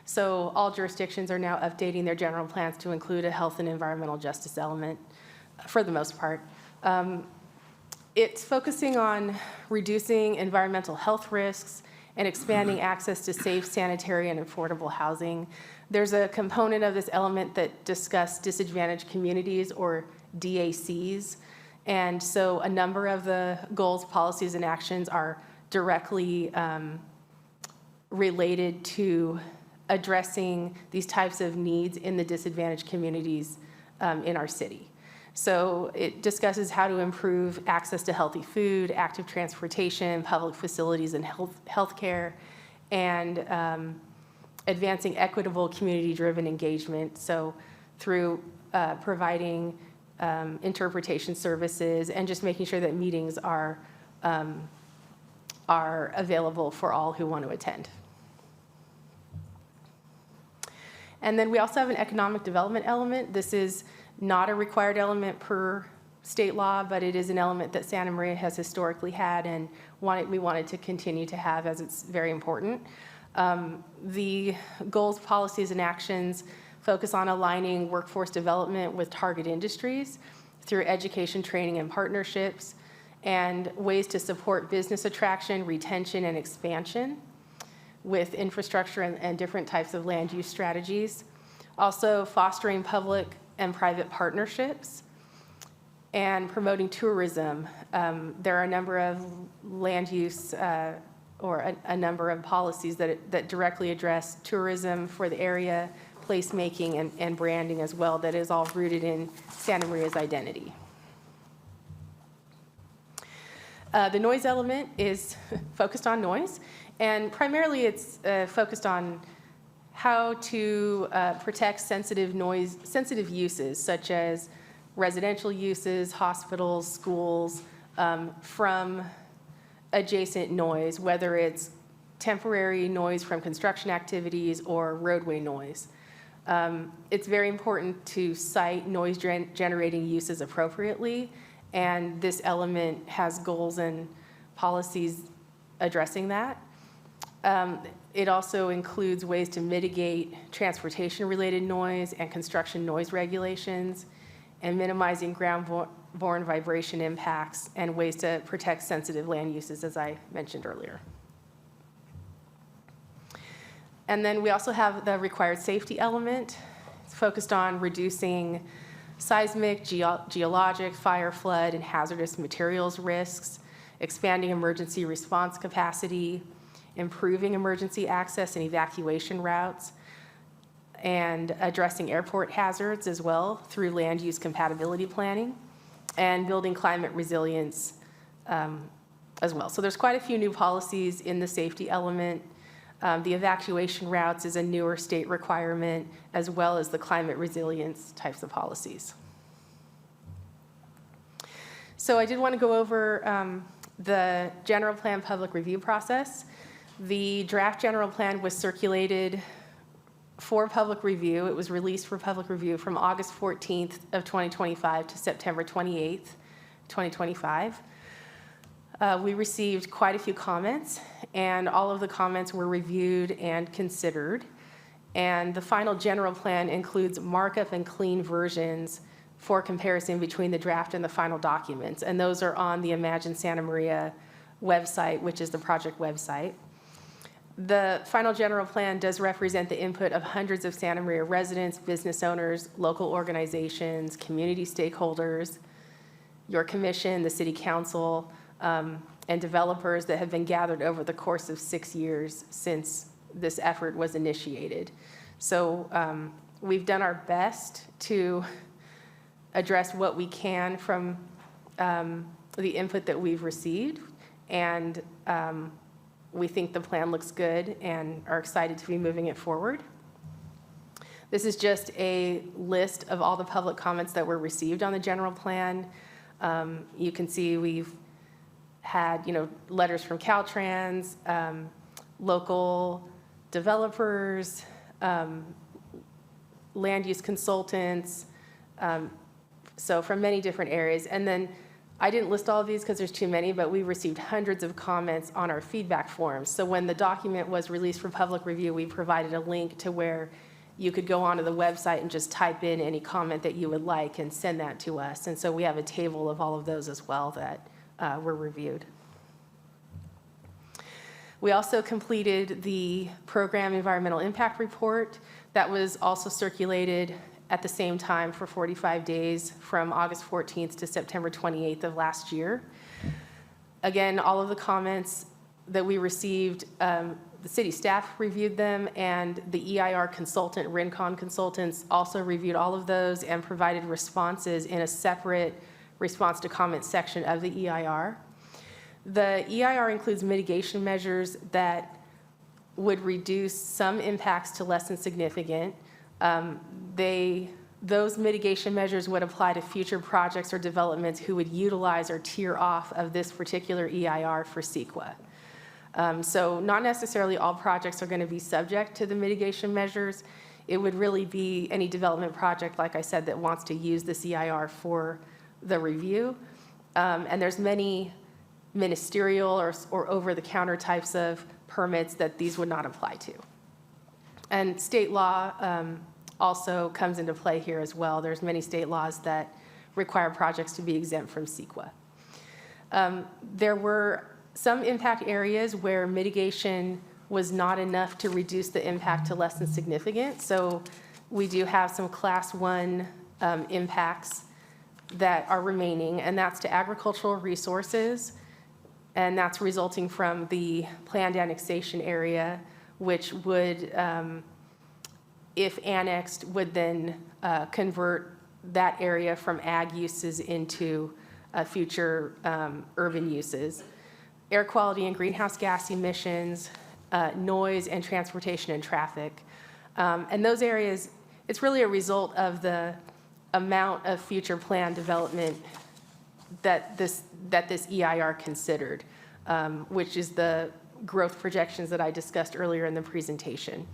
So all jurisdictions are now updating their general plans to include a health and environmental justice element for the most part. It's focusing on reducing environmental health risks and expanding access to safe, sanitary, and affordable housing. There's a component of this element that discusses disadvantaged communities, or DACs. And so a number of the goals, policies, and actions are directly related to addressing these types of needs in the disadvantaged communities in our city. So it discusses how to improve access to healthy food, active transportation, public facilities, and healthcare, and advancing equitable community-driven engagement. So through providing interpretation services and just making sure that meetings are available for all who want to attend. And then we also have an economic development element. This is not a required element per state law, but it is an element that Santa Maria has historically had and we wanted to continue to have, as it's very important. The goals, policies, and actions focus on aligning workforce development with target industries through education, training, and partnerships, and ways to support business attraction, retention, and expansion with infrastructure and different types of land use strategies. Also fostering public and private partnerships and promoting tourism. There are a number of land use or a number of policies that directly address tourism for the area, placemaking, and branding as well, that is all rooted in Santa Maria's identity. The noise element is focused on noise, and primarily it's focused on how to protect sensitive uses, such as residential uses, hospitals, schools, from adjacent noise, whether it's temporary noise from construction activities or roadway noise. It's very important to cite noise generating uses appropriately, and this element has goals and policies addressing that. It also includes ways to mitigate transportation-related noise and construction noise regulations, and minimizing ground-borne vibration impacts, and ways to protect sensitive land uses, as I mentioned earlier. And then we also have the required safety element. It's focused on reducing seismic, geologic, fire, flood, and hazardous materials risks, expanding emergency response capacity, improving emergency access and evacuation routes, and addressing airport hazards as well through land use compatibility planning, and building climate resilience as well. So there's quite a few new policies in the safety element. The evacuation routes is a newer state requirement, as well as the climate resilience types of policies. So I did want to go over the general plan public review process. The draft general plan was circulated for public review. It was released for public review from August 14th of 2025 to September 28th, 2025. We received quite a few comments, and all of the comments were reviewed and considered. And the final general plan includes markup and clean versions for comparison between the draft and the final documents. And those are on the Imagine Santa Maria website, which is the project website. The final general plan does represent the input of hundreds of Santa Maria residents, business owners, local organizations, community stakeholders, your commission, the city council, and developers that have been gathered over the course of 6 years since this effort was initiated. So we've done our best to address what we can from the input that we've received, and we think the plan looks good and are excited to be moving it forward. This is just a list of all the public comments that were received on the general plan. You can see we've had, letters from Caltrans, local developers, land use consultants, so from many different areas. And then I didn't list all of these because there's too many, but we received hundreds of comments on our feedback forms. So when the document was released for public review, we provided a link to where you could go onto the website and just type in any comment that you would like and send that to us. And so we have a table of all of those as well that were reviewed. We also completed the program environmental impact report that was also circulated at the same time for 45 days from August 14th to September 28th of last year. Again, all of the comments that we received, the city staff reviewed them, and the EIR consultant, Rincon Consultants, also reviewed all of those and provided responses in a separate response to comment section of the EIR. The EIR includes mitigation measures that would reduce some impacts to less than significant. Those mitigation measures would apply to future projects or developments who would utilize or tier off of this particular EIR for CEQA. So not necessarily all projects are going to be subject to the mitigation measures. It would really be any development project, like I said, that wants to use this EIR for the review. And there's many ministerial or over-the-counter types of permits that these would not apply to. And state law also comes into play here as well. There's many state laws that require projects to be exempt from CEQA. There were some impact areas where mitigation was not enough to reduce the impact to less than significant. So we do have some class 1 impacts that are remaining, and that's to agricultural resources, and that's resulting from the planned annexation area, which would, if annexed, would then convert that area from ag uses into future urban uses. Air quality and greenhouse gas emissions, noise and transportation and traffic. And those areas, it's really a result of the amount of future plan development that this EIR considered, which is the growth projections that I discussed earlier in the presentation.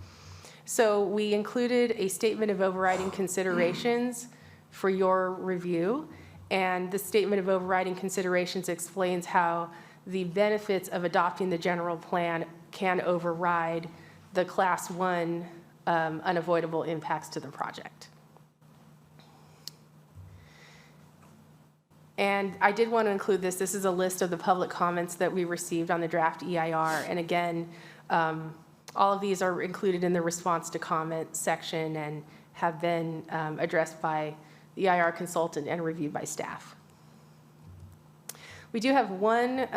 So we included a statement of overriding considerations for your review, and the statement of overriding considerations explains how the benefits of adopting the general plan can override the class 1 unavoidable impacts to the project. And I did want to include this. This is a list of the public comments that we received on the draft EIR. And again, all of these are included in the response to comment section and have been addressed by the EIR consultant and reviewed by staff. We do have one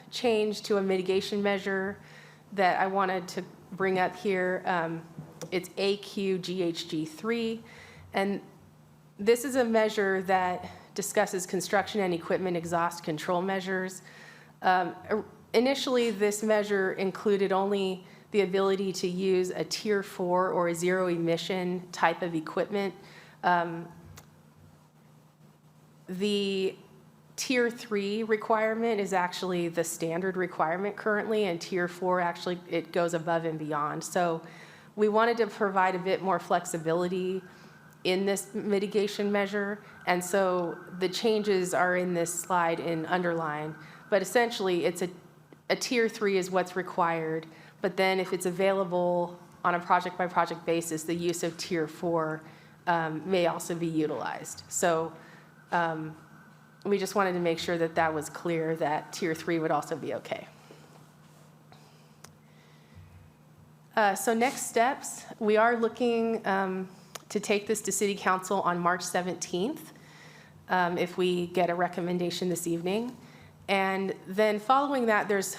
change to a mitigation measure that I wanted to bring up here. It's AQGHG3, and this is a measure that discusses construction and equipment exhaust control measures. Initially, this measure included only the ability to use a Tier 4 or a zero emission type of equipment. The Tier 3 requirement is actually the standard requirement currently, and Tier 4 actually, it goes above and beyond. So we wanted to provide a bit more flexibility in this mitigation measure, and so the changes are in this slide in underline. But essentially, it's a Tier 3 is what's required, but then if it's available on a project-by-project basis, the use of Tier 4 may also be utilized. So we just wanted to make sure that that was clear, that Tier 3 would also be okay. So next steps, we are looking to take this to City Council on March 17th, if we get a recommendation this evening. And then following that, there's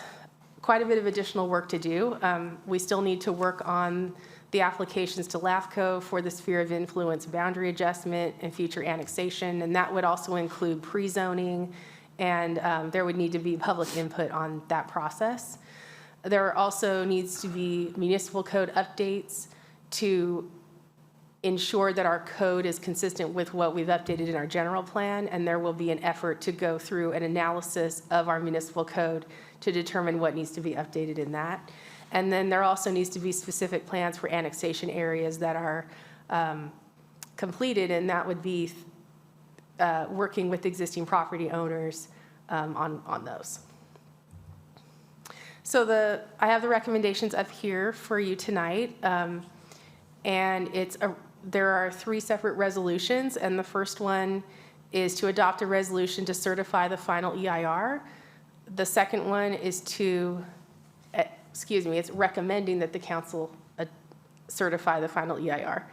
quite a bit of additional work to do. We still need to work on the applications to LAFCO for the sphere of influence boundary adjustment and future annexation, and that would also include pre-zoning, and there would need to be public input on that process. There also needs to be municipal code updates to ensure that our code is consistent with what we've updated in our general plan, and there will be an effort to go through an analysis of our municipal code to determine what needs to be updated in that. And then there also needs to be specific plans for annexation areas that are completed, and that would be working with existing property owners on those. So I have the recommendations up here for you tonight, and there are 3 separate resolutions, and the first one is to adopt a resolution to certify the final EIR. The second one is it's recommending that the council certify the final EIR.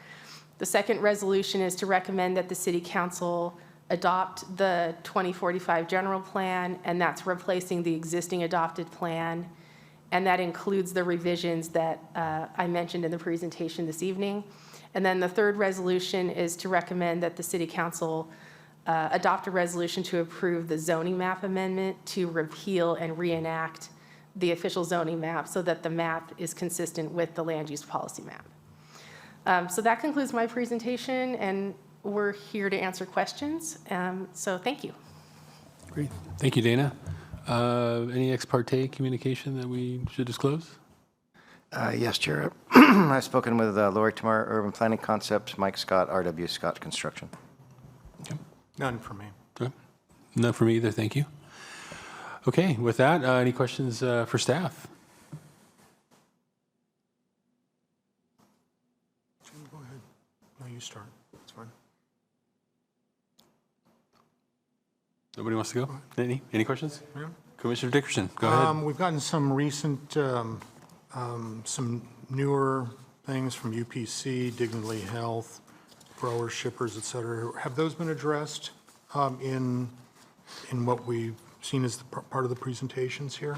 The second resolution is to recommend that the city council adopt the 2045 general plan, and that's replacing the existing adopted plan, and that includes the revisions that I mentioned in the presentation this evening. And then the third resolution is to recommend that the city council adopt a resolution to approve the zoning map amendment to repeal and reenact the official zoning map so that the map is consistent with the land use policy map. So that concludes my presentation, and we're here to answer questions. So thank you. Great. Thank you, Dana. Any ex parte communication that we should disclose? Yes, Chair. I've spoken with Lori Tamar, Urban Planning Concepts, Mike Scott, RW Scott Construction. None for me. Okay. None for me either, thank you. Okay, with that, any questions for staff? Go ahead. No, you start. It's fine. Nobody wants to go? Any questions? Yeah. Commissioner Dickerson, go ahead. We've gotten some recent, some newer things from UPC, Dignity Health, growers, shippers, et cetera. Have those been addressed in what we've seen as part of the presentations here?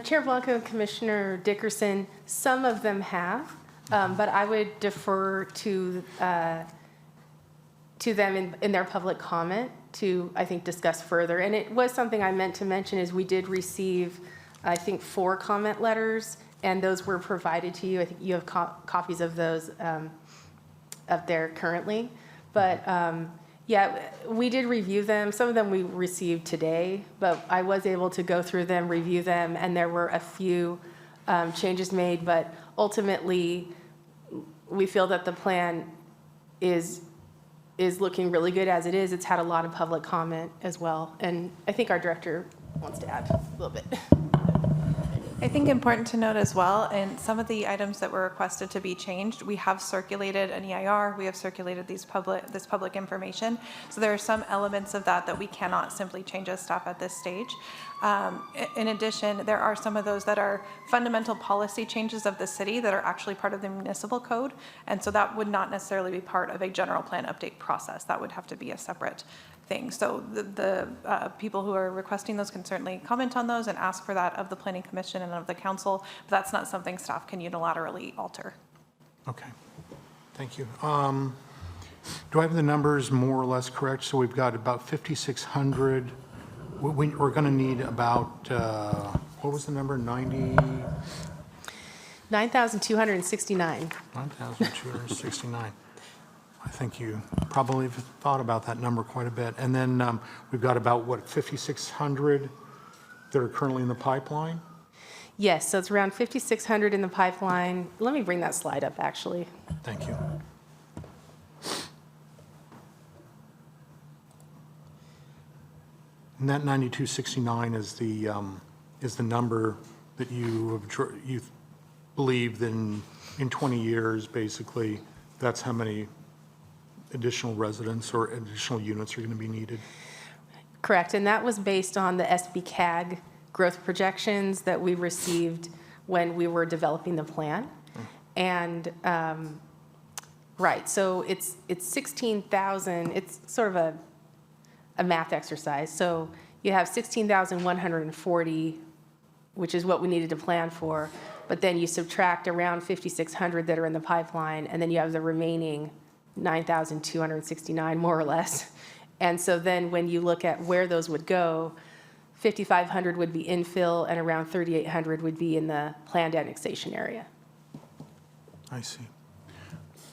Chair Blanco, Commissioner Dickerson, some of them have, but I would defer to them in their public comment to, I think, discuss further. And it was something I meant to mention is we did receive, I think, 4 comment letters, and those were provided to you. I think you have copies of those up there currently. But yeah, we did review them. Some of them we received today, but I was able to go through them, review them, and there were a few changes made. But ultimately, we feel that the plan is looking really good as it is. It's had a lot of public comment as well. And I think our director wants to add a little bit. I think important to note as well, and some of the items that were requested to be changed, we have circulated an EIR, we have circulated this public information. So there are some elements of that we cannot simply change as staff at this stage. In addition, there are some of those that are fundamental policy changes of the city that are actually part of the municipal code. And so that would not necessarily be part of a general plan update process. That would have to be a separate thing. So the people who are requesting those can certainly comment on those and ask for that of the Planning Commission and of the council, but that's not something staff can unilaterally alter. Okay, thank you. Do I have the numbers more or less correct? So we've got about 5,600. We're going to need about, what was the number, 9,269. 9,269. I think you probably have thought about that number quite a bit. And then we've got about, 5,600 that are currently in the pipeline? Yes, so it's around 5,600 in the pipeline. Let me bring that slide up, actually. Thank you. And that 9269 is the number that you believe that in 20 years, basically, that's how many additional residents or additional units are going to be needed? Correct, and that was based on the SB-CAG growth projections that we received when we were developing the plan. And, right, so it's 16,000, it's sort of a math exercise. So you have 16,140, which is what we needed to plan for, but then you subtract around 5,600 that are in the pipeline, and then you have the remaining 9,269, more or less. And so then when you look at where those would go, 5,500 would be infill, and around 3,800 would be in the planned annexation area. I see.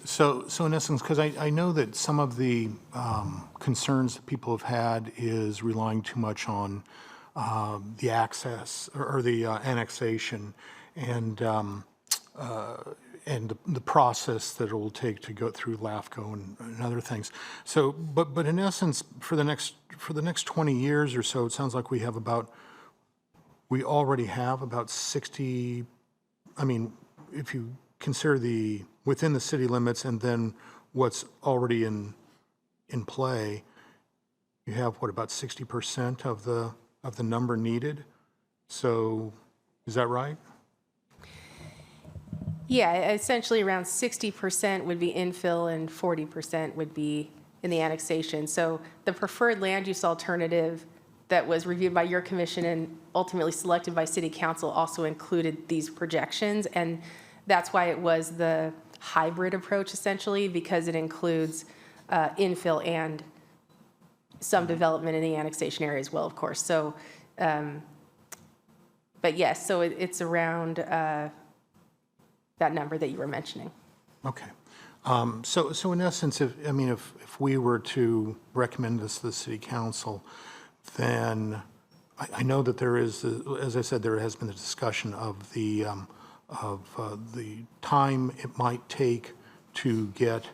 So in essence, because I know that some of the concerns that people have had is relying too much on the access or the annexation and the process that it will take to go through LAFCO and other things. So, but in essence, for the next 20 years or so, it sounds like we already have about 60. I mean, if you consider within the city limits and then what's already in play, you have what, about 60% of the number needed? So is that right? Yeah, essentially around 60% would be infill and 40% would be in the annexation. So the preferred land use alternative that was reviewed by your commission and ultimately selected by city council also included these projections. And that's why it was the hybrid approach essentially, because it includes infill and some development in the annexation area as well, of course. So, but yes, so it's around that number that you were mentioning. Okay. So in essence, if we were to recommend this to the city council, then I know that there is, as I said, there has been a discussion of the time it might take to get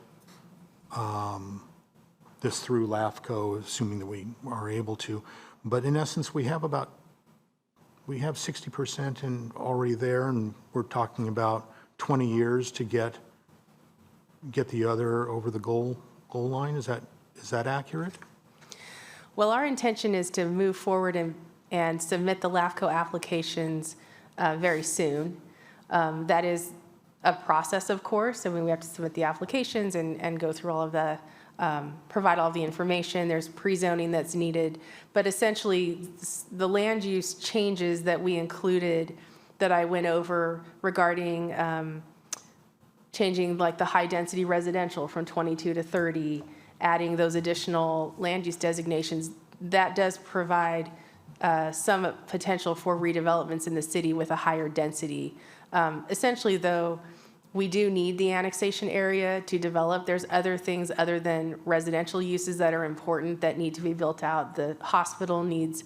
this through LAFCO, assuming that we are able to. But in essence, we have 60% and already there, and we're talking about 20 years to get the other over the goal line. Is that accurate? Well, our intention is to move forward and submit the LAFCO applications very soon. That is a process, of course. I mean, we have to submit the applications and go through all of the, provide all the information. There's pre-zoning that's needed. But essentially, the land use changes that we included that I went over regarding changing like the high-density residential from 22 to 30, adding those additional land use designations, that does provide some potential for redevelopments in the city with a higher density. Essentially, though, we do need the annexation area to develop. There's other things other than residential uses that are important that need to be built out. The hospital needs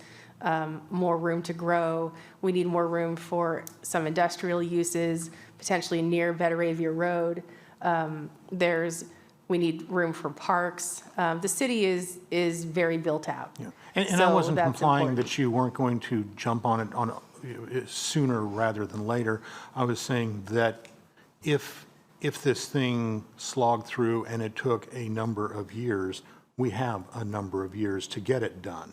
more room to grow. We need more room for some industrial uses, potentially near Betteravia Road. We need room for parks. The city is very built out. Yeah. And So I wasn't that's implying important. that you weren't going to jump on it sooner rather than later. I was saying that if this thing slogged through and it took a number of years, we have a number of years to get it done.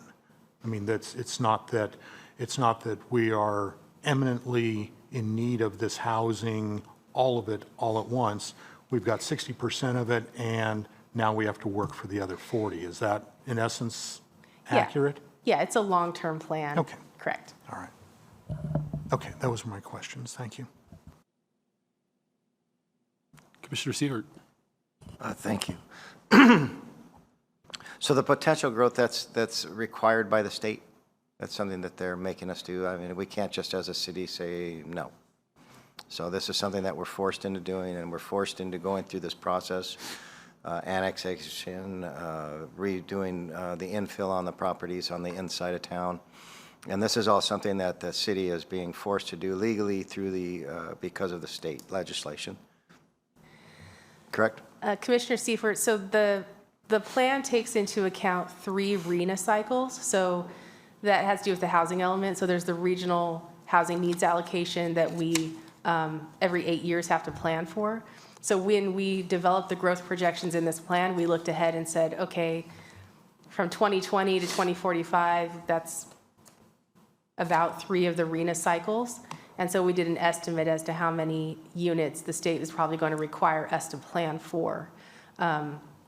I mean, it's not that we are eminently in need of this housing, all of it, all at once. We've got 60% of it, and now we have to work for the other 40. Is that, in essence, accurate? Yeah, it's a long-term plan. Okay. Correct. All right. Okay, those were my questions. Thank you. Commissioner Sievert. Thank you. So the potential growth that's required by the state, that's something that they're making us do. I mean, we can't just as a city say no. So this is something that we're forced into doing, and we're forced into going through this process, annexation, redoing the infill on the properties on the inside of town. And this is all something that the city is being forced to do legally through because of the state legislation. Correct? Commissioner Seifert, so the plan takes into account 3 RHNA cycles. So that has to do with the housing element. So there's the regional housing needs allocation that we every 8 years have to plan for. So when we developed the growth projections in this plan, we looked ahead and said, okay, from 2020 to 2045, that's about 3 of the RHNA cycles. And so we did an estimate as to how many units the state is probably going to require us to plan for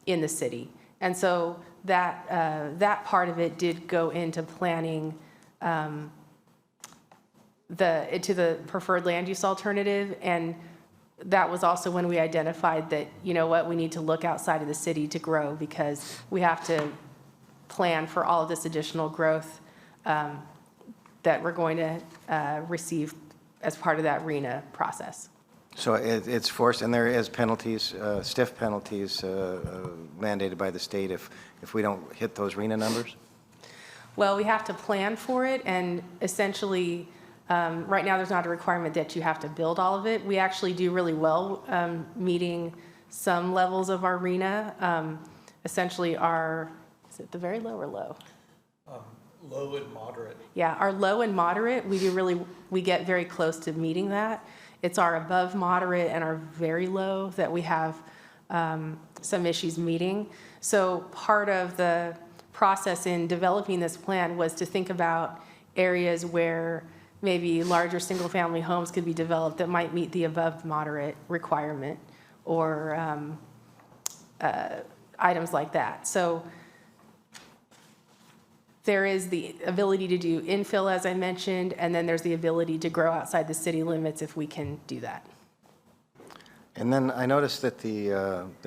in the city. And so that part of it did go into planning to the preferred land use alternative. And that was also when we identified that, you know what, we need to look outside of the city to grow, because we have to plan for all of this additional growth that we're going to receive as part of that RENA process. So it's forced, and there is penalties, stiff penalties mandated by the state if we don't hit those RENA numbers? Well, we have to plan for it, and essentially, right now, there's not a requirement that you have to build all of it. We actually do really well meeting some levels of our RENA. Essentially, is it the very low or low? Low and moderate. Yeah, our low and moderate, we get very close to meeting that. It's our above moderate and our very low that we have some issues meeting. So part of the process in developing this plan was to think about areas where maybe larger single-family homes could be developed that might meet the above moderate requirement, or items like that. So there is the ability to do infill, as I mentioned, and then there's the ability to grow outside the city limits if we can do that. And then I noticed that the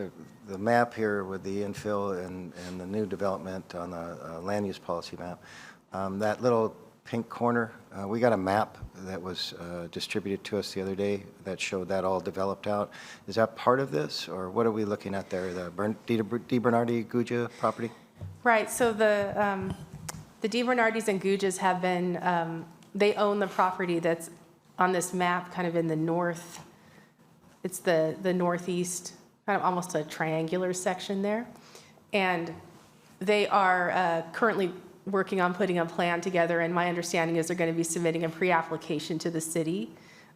map here with the infill and the new development on the land use policy map, that little pink corner, we got a map that was distributed to us the other day that showed that all developed out. Is that part of this, or what are we looking at there, the DiBernardi Guja property? Right, so the DiBernardis and Gujas have been, they own the property that's on this map, kind of in the north. It's the northeast, kind of almost a triangular section there. And they are currently working on putting a plan together, and my understanding is they're going to be submitting a pre-application to the city.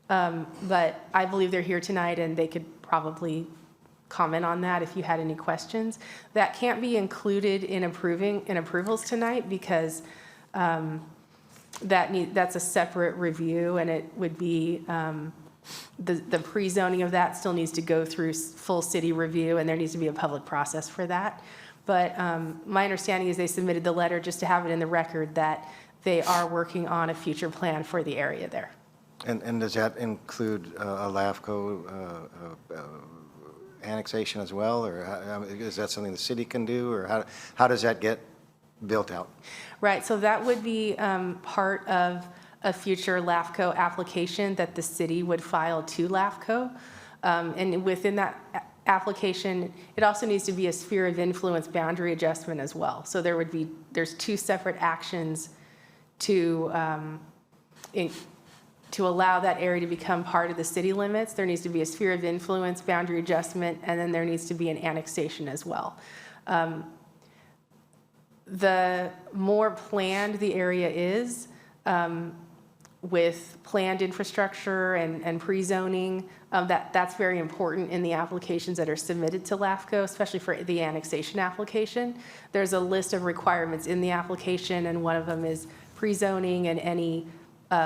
But I believe they're here tonight, and they could probably comment on that if you had any questions. That can't be included in approvals tonight, because that's a separate review, and it would be the pre-zoning of that still needs to go through full city review, and there needs to be a public process for that. But my understanding is they submitted the letter just to have it in the record that they are working on a future plan for the area there. And does that include a LAFCO annexation as well, or is that something the city can do, or how does that get built out? Right, so that would be part of a future LAFCO application that the city would file to LAFCO. And within that application, it also needs to be a sphere of influence boundary adjustment as well. So there's two separate actions to allow that area to become part of the city limits. There needs to be a sphere of influence boundary adjustment, and then there needs to be an annexation as well. The more planned the area is, with planned infrastructure and pre-zoning, that's very important in the applications that are submitted to LAFCO, especially for the annexation application. There's a list of requirements in the application, and one of them is pre-zoning and any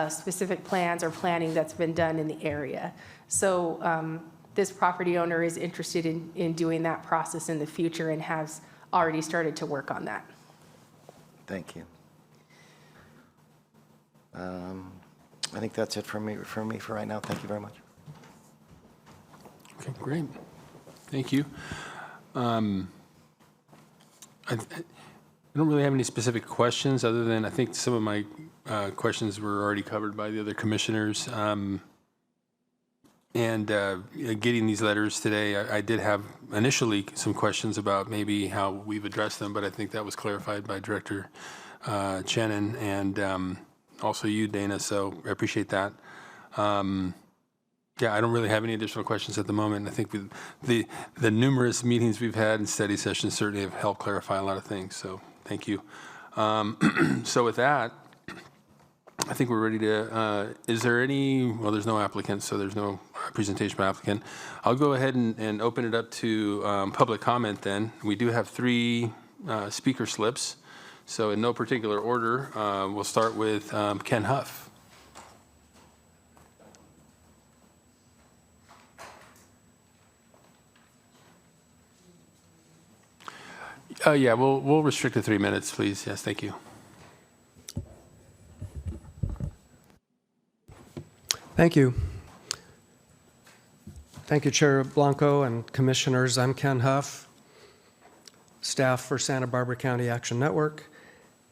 specific plans or planning that's been done in the area. So this property owner is interested in doing that process in the future and has already started to work on that. Thank you. I think that's it for me for right now. Thank you very much. Okay, great. Thank you. I don't really have any specific questions, other than I think some of my questions were already covered by the other commissioners. Getting these letters today, I did have initially some questions about maybe how we've addressed them, but I think that was clarified by Director Chenin and also you, Dana, so I appreciate that. Yeah, I don't really have any additional questions at the moment. I think the numerous meetings we've had and study sessions certainly have helped clarify a lot of things, so thank you. So with that, I think we're ready to, is there any, well, there's no applicants, so there's no presentation by applicant. I'll go ahead and open it up to public comment then. We do have 3 speaker slips, so in no particular order, we'll start with Ken Huff. Yeah, we'll restrict to 3 minutes, please. Yes, thank you. Thank you. Thank you, Chair Blanco and Commissioners. I'm Ken Huff, staff for Santa Barbara County Action Network,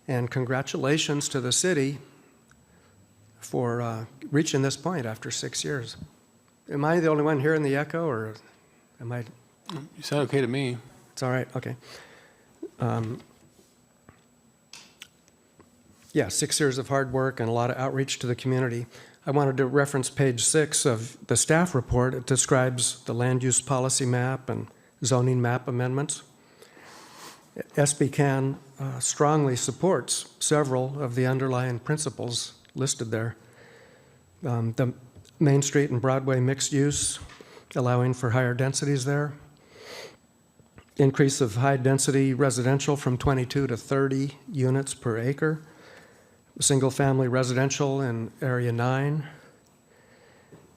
and congratulations to the city for reaching this point after 6 years. Am I the only one hearing the echo, or am I? You sound okay to me. It's all right, okay. Yeah, 6 years of hard work and a lot of outreach to the community. I wanted to reference page 6 of the staff report. It describes the land use policy map and zoning map amendments. SBCAN strongly supports several of the underlying principles listed there. The Main Street and Broadway mixed use, allowing for higher densities there. Increase of high-density residential from 22 to 30 units per acre. Single-family residential in Area 9.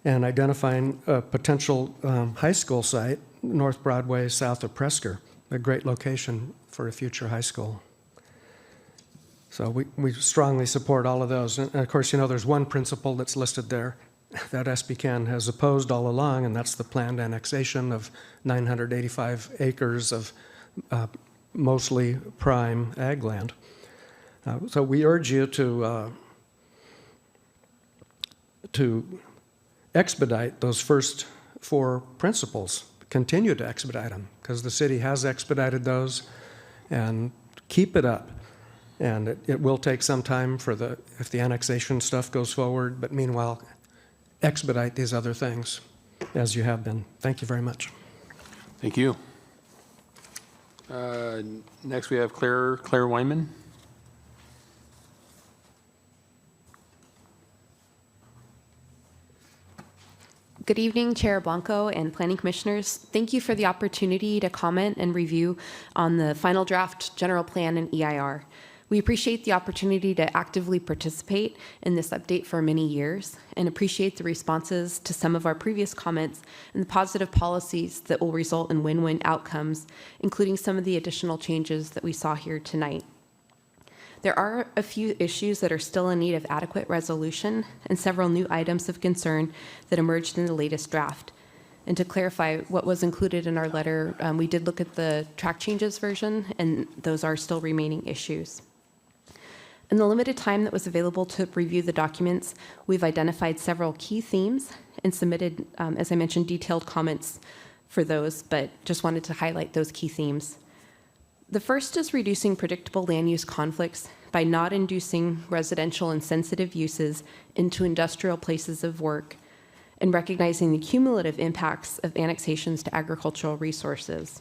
And identifying a potential high school site, North Broadway, south of Presker, a great location for a future high school. So we strongly support all of those. And of course, you know, there's one principle that's listed there that SBCAN has opposed all along, and that's the planned annexation of 985 acres of mostly prime ag land. So we urge you to expedite those first 4 principles, continue to expedite them, because the city has expedited those, and keep it up. And it will take some time if the annexation stuff goes forward, but meanwhile, expedite these other things as you have been. Thank you very much. Thank you. Next, we have Claire Wyman. Good evening, Chair Blanco and Planning Commissioners. Thank you for the opportunity to comment and review on the final draft general plan and EIR. We appreciate the opportunity to actively participate in this update for many years and appreciate the responses to some of our previous comments and the positive policies that will result in win-win outcomes, including some of the additional changes that we saw here tonight. There are a few issues that are still in need of adequate resolution and several new items of concern that emerged in the latest draft. And to clarify what was included in our letter, we did look at the track changes version, and those are still remaining issues. In the limited time that was available to review the documents, we've identified several key themes and submitted, as I mentioned, detailed comments for those, but just wanted to highlight those key themes. The first is reducing predictable land use conflicts by not inducing residential and sensitive uses into industrial places of work and recognizing the cumulative impacts of annexations to agricultural resources.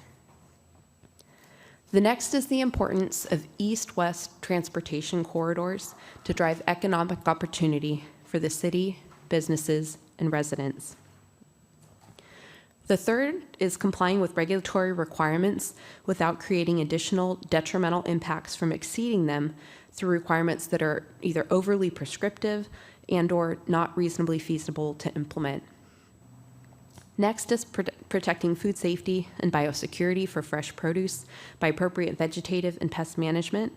The next is the importance of east-west transportation corridors to drive economic opportunity for the city, businesses, and residents. The third is complying with regulatory requirements without creating additional detrimental impacts from exceeding them through requirements that are either overly prescriptive and/or not reasonably feasible to implement. Next is protecting food safety and biosecurity for fresh produce by appropriate vegetative and pest management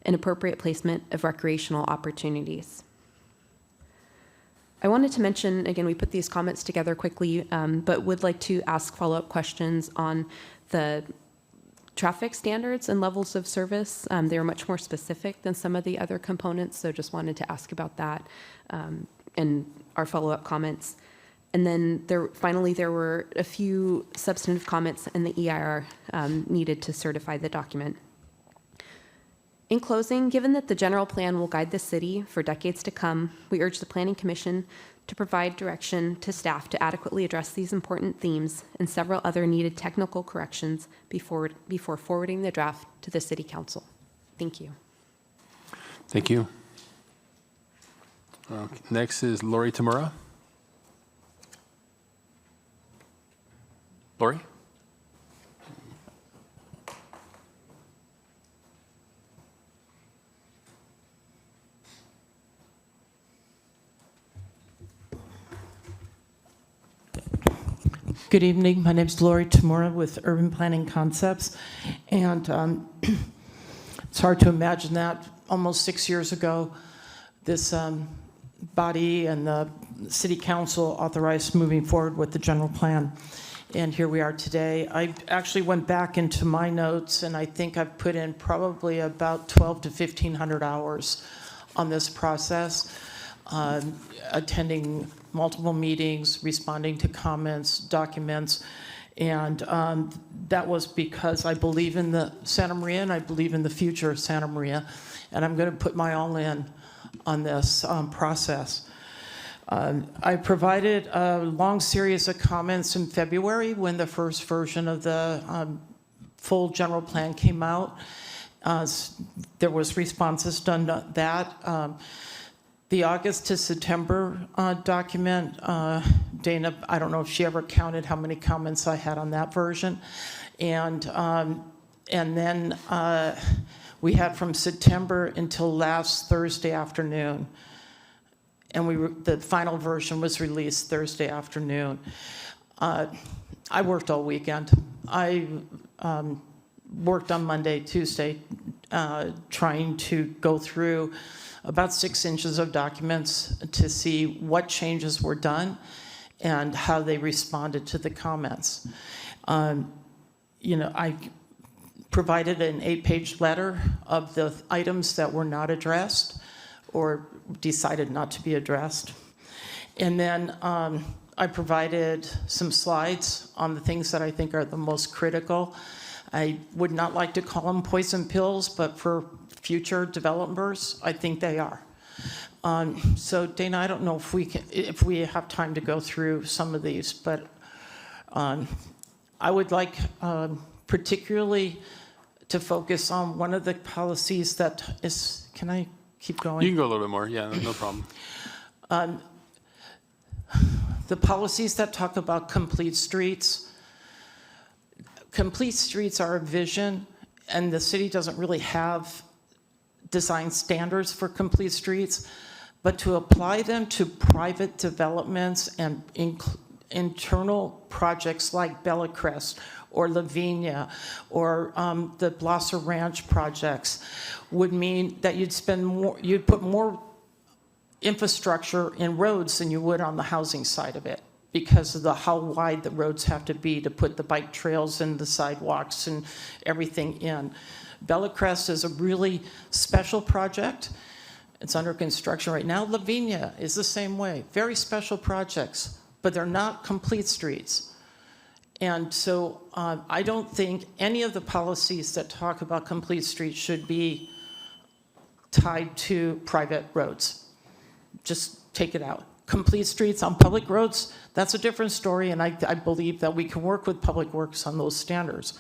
and appropriate placement of recreational opportunities. I wanted to mention, again, we put these comments together quickly, but would like to ask follow-up questions on the traffic standards and levels of service. They are much more specific than some of the other components, so just wanted to ask about that and our follow-up comments. And then finally, there were a few substantive comments in the EIR needed to certify the document. In closing, given that the general plan will guide the city for decades to come, we urge the Planning Commission to provide direction to staff to adequately address these important themes and several other needed technical corrections before forwarding the draft to the City Council. Thank you. Thank you. Next is Lori Tamura. Lori? Good evening. My name is Lori Tamura with Urban Planning Concepts, And it's hard to imagine that almost 6 years ago, this body and the city council authorized moving forward with the general plan. And here we are today. I actually went back into my notes, and I think I've put in probably about 12 to 1,500 hours on this process, attending multiple meetings, responding to comments, documents. And that was because I believe in the Santa Maria, and I believe in the future of Santa Maria. And I'm going to put my all in on this process. I provided a long series of comments in February when the first version of the full general plan came out. There was responses done to that. The August to September document, Dana, I don't know if she ever counted how many comments I had on that version. And then we had from September until last Thursday afternoon. And the final version was released Thursday afternoon. I worked all weekend. I worked on Monday, Tuesday, trying to go through about 6 inches of documents to see what changes were done and how they responded to the comments. I provided an 8-page letter of the items that were not addressed or decided not to be addressed. And then I provided some slides on the things that I think are the most critical. I would not like to call them poison pills, but for future developers, I think they are. So Dana, I don't know if we have time to go through some of these, but I would like particularly to focus on one of the policies that is, can I keep going? You can go a little bit more. Yeah, no problem. The policies that talk about complete streets. Complete streets are a vision, and the city doesn't really have design standards for complete streets, but to apply them to private developments and internal projects like Bellicrest or Lavinia or the Blosser Ranch projects would mean that you'd put more infrastructure in roads than you would on the housing side of it, because of how wide the roads have to be to put the bike trails and the sidewalks and everything in. Bellicrest is a really special project. It's under construction right now. Lavinia is the same way. Very special projects, but they're not complete streets. And so I don't think any of the policies that talk about complete streets should be tied to private roads. Just take it out. Complete streets on public roads, that's a different story, and I believe that we can work with Public Works on those standards.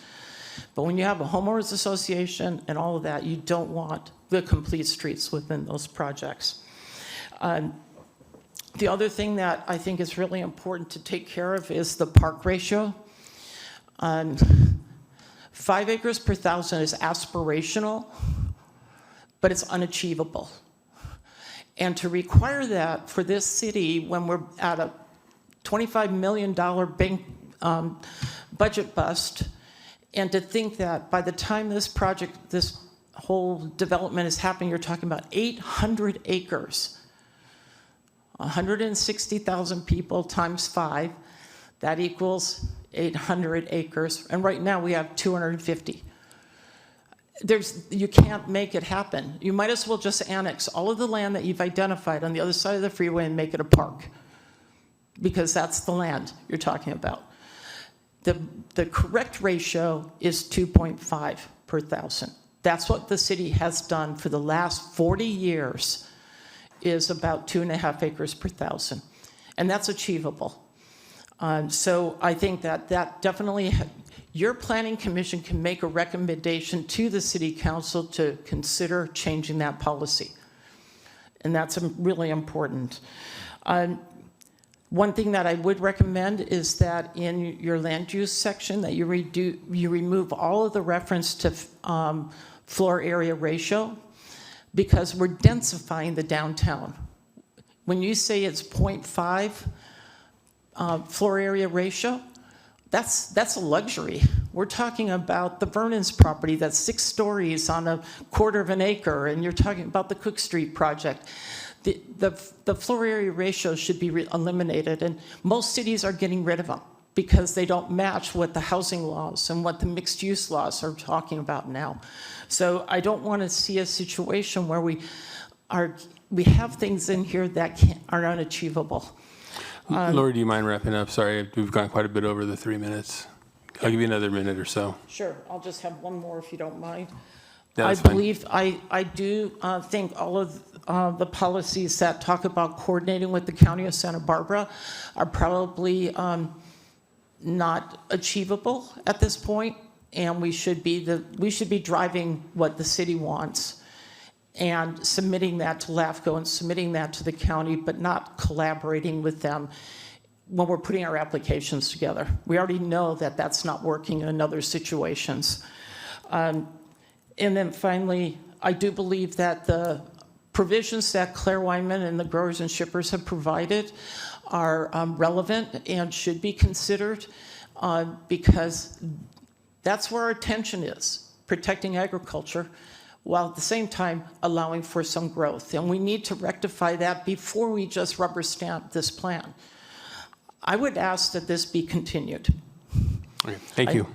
But when you have a homeowners association and all of that, you don't want the complete streets within those projects. The other thing that I think is really important to take care of is the park ratio. 5 acres per thousand is aspirational, but it's unachievable. And to require that for this city when we're at a $25 million bank budget bust, and to think that by the time this project, this whole development is happening, you're talking about 800 acres, 160,000 people times 5, that equals 800 acres. And right now we have 250. You can't make it happen. You might as well just annex all of the land that you've identified on the other side of the freeway and make it a park, because that's the land you're talking about. The correct ratio is 2.5 per thousand. That's what the city has done for the last 40 years, is about 2.5 acres per thousand. And that's achievable. So I think that definitely, your planning commission can make a recommendation to the city council to consider changing that policy. And that's really important. One thing that I would recommend is that in your land use section that you remove all of the reference to floor area ratio, because we're densifying the downtown. When you say it's 0.5 floor area ratio, that's a luxury. We're talking about the Vernon's property that's 6 stories on a quarter of an acre, and you're talking about the Cook Street project. The floor area ratio should be eliminated, and most cities are getting rid of them because they don't match what the housing laws and what the mixed use laws are talking about now. So I don't want to see a situation where we have things in here that are unachievable. Lori, do you mind wrapping up? Sorry, we've gone quite a bit over the 3 minutes. I'll give you another minute or so. Sure, I'll just have one more if you don't mind. Yeah, I that's fine. believe, I do think all of the policies that talk about coordinating with the County of Santa Barbara are probably not achievable at this point, and we should be driving what the city wants and submitting that to LAFCO and submitting that to the county, but not collaborating with them when we're putting our applications together. We already know that that's not working in other situations. And then finally, I do believe that the provisions that Claire Wyman and the growers and shippers have provided are relevant and should be considered because that's where our attention is, protecting agriculture, while at the same time allowing for some growth. And we need to rectify that before we just rubber stamp this plan. I would ask that this be continued. Okay, thank you.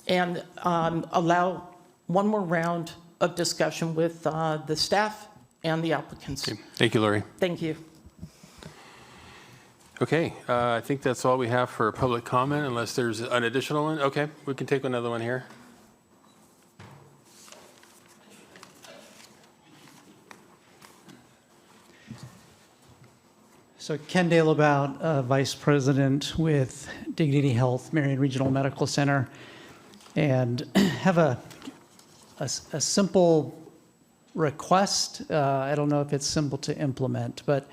And allow one more round of discussion with the staff and the applicants. Okay, thank you, Lori. Thank you. Okay, I think that's all we have for public comment, unless there's an additional one. Okay, we can take another one here. So Ken Dale about Vice President with Dignity Health, Marion Regional Medical Center, and have a simple request. I don't know if it's simple to implement, but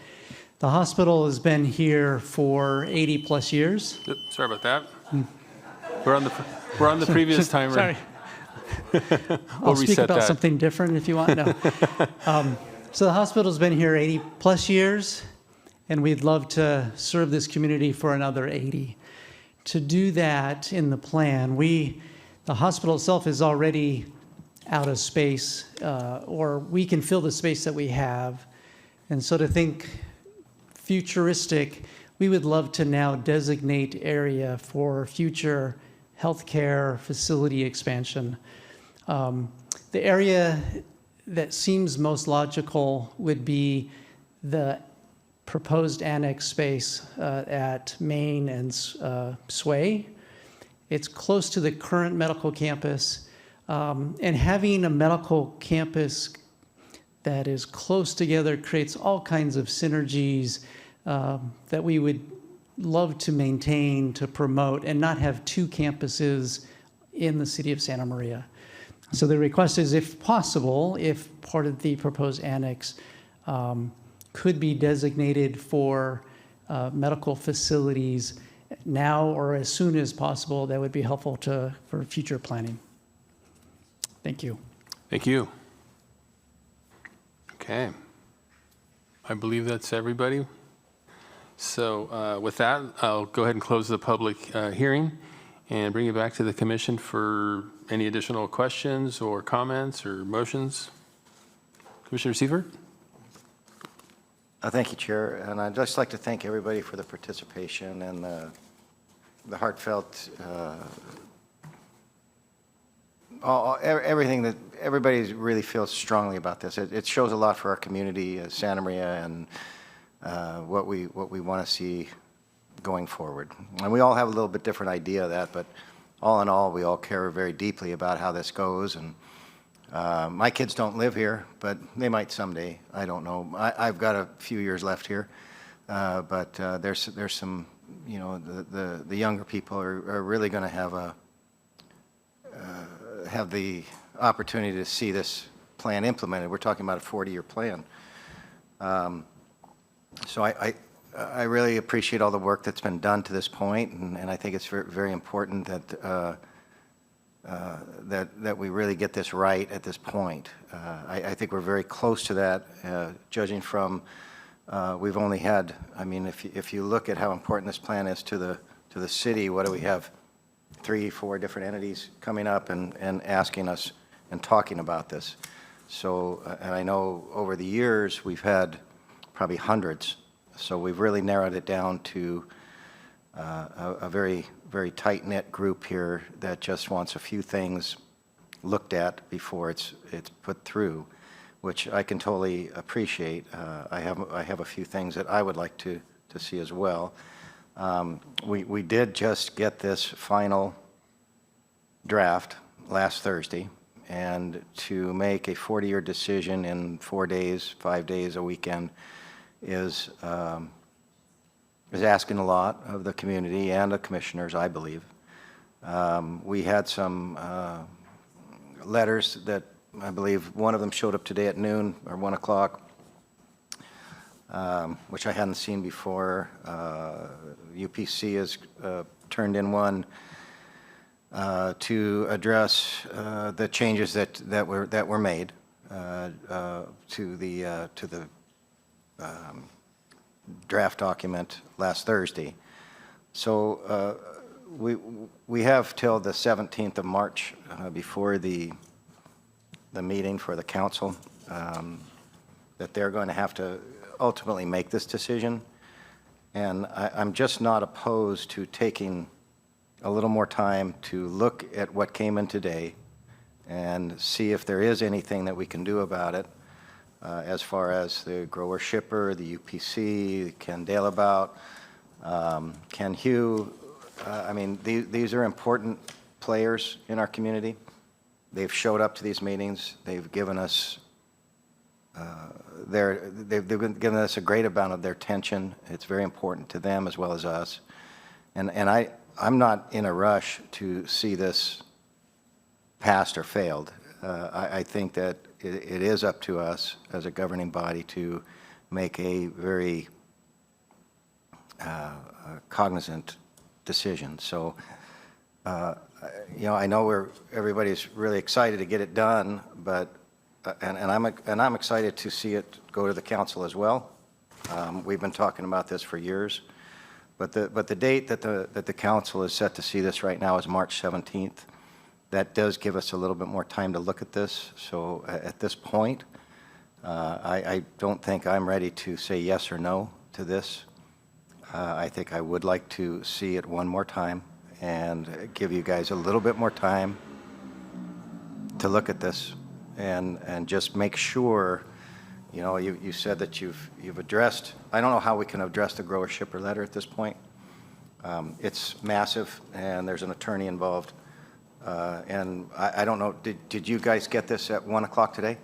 the hospital has been here for 80 plus years. Yep, sorry about that. We're on the previous timer. Sorry. We'll I'll speak reset about that. something different if you want. No. So the hospital's been here 80 plus years, and we'd love to serve this community for another 80. To do that in the plan, the hospital itself is already out of space, or we can fill the space that we have. And so to think futuristic, we would love to now designate area for future healthcare facility expansion. The area that seems most logical would be the proposed annex space at Main and Sway. It's close to the current medical campus, and having a medical campus that is close together creates all kinds of synergies that we would love to maintain, to promote, and not have 2 campuses in the city of Santa Maria. So the request is, if possible, if part of the proposed annex could be designated for medical facilities now or as soon as possible, that would be helpful for future planning. Thank you. Thank you. Okay. I believe that's everybody. So with that, I'll go ahead and close the public hearing and bring it back to the commission for any additional questions or comments or motions. Commissioner Seifert? Thank you, Chair. And I'd just like to thank everybody for the participation and the heartfelt, everything that everybody really feels strongly about this. It shows a lot for our community, Santa Maria, and what we want to see going forward. And we all have a little bit different idea of that, but all in all, we all care very deeply about how this goes. And my kids don't live here, but they might someday. I don't know. I've got a few years left here, but there's some, you know, the younger people are really going to have the opportunity to see this plan implemented. We're talking about a 40-year plan. So I really appreciate all the work that's been done to this point, and I think it's very, very important that that we really get this right at this point. I think we're very close to that, judging from we've only had. I mean, if you look at how important this plan is to the city, what do we have? 3, 4 different entities coming up and asking us and talking about this. So, and I know over the years, we've had probably hundreds. So we've really narrowed it down to a very, very tight-knit group here that just wants a few things looked at before it's put through, which I can totally appreciate. I have a few things that I would like to see as well. We did just get this final draft last Thursday, and to make a 40-year decision in 4 days, 5 days, a weekend is asking a lot of the community and the commissioners, I believe. We had some letters that I believe one of them showed up today at noon or 1 o'clock, which I hadn't seen before. UPC has turned in one to address the changes that were made to the draft document last Thursday. So we have till the 17th of March before the meeting for the council that they're going to have to ultimately make this decision. And I'm just not opposed to taking a little more time to look at what came in today and see if there is anything that we can do about it as far as the grower shipper, the UPC, Ken Daleabout, Ken Hugh. I mean, these are important players in our community. They've showed up to these meetings. They've given us they've given us a great amount of their attention. It's very important to them as well as us. And I'm not in a rush to see this passed or failed. I think that it is up to us as a governing body to make a very cognizant decision. So, you know, I know everybody's really excited to get it done, but and I'm excited to see it go to the council as well. We've been talking about this for years, but the date that the council is set to see this right now is March 17th. That does give us a little bit more time to look at this. So at this point, I don't think I'm ready to say yes or no to this. I think I would like to see it one more time and give you guys a little bit more time to look at this and just make sure, you know, you said that you've addressed, I don't know how we can address the grower shipper letter at this point. It's massive and there's an attorney involved. And I don't know, did you guys get this at 1 o'clock today?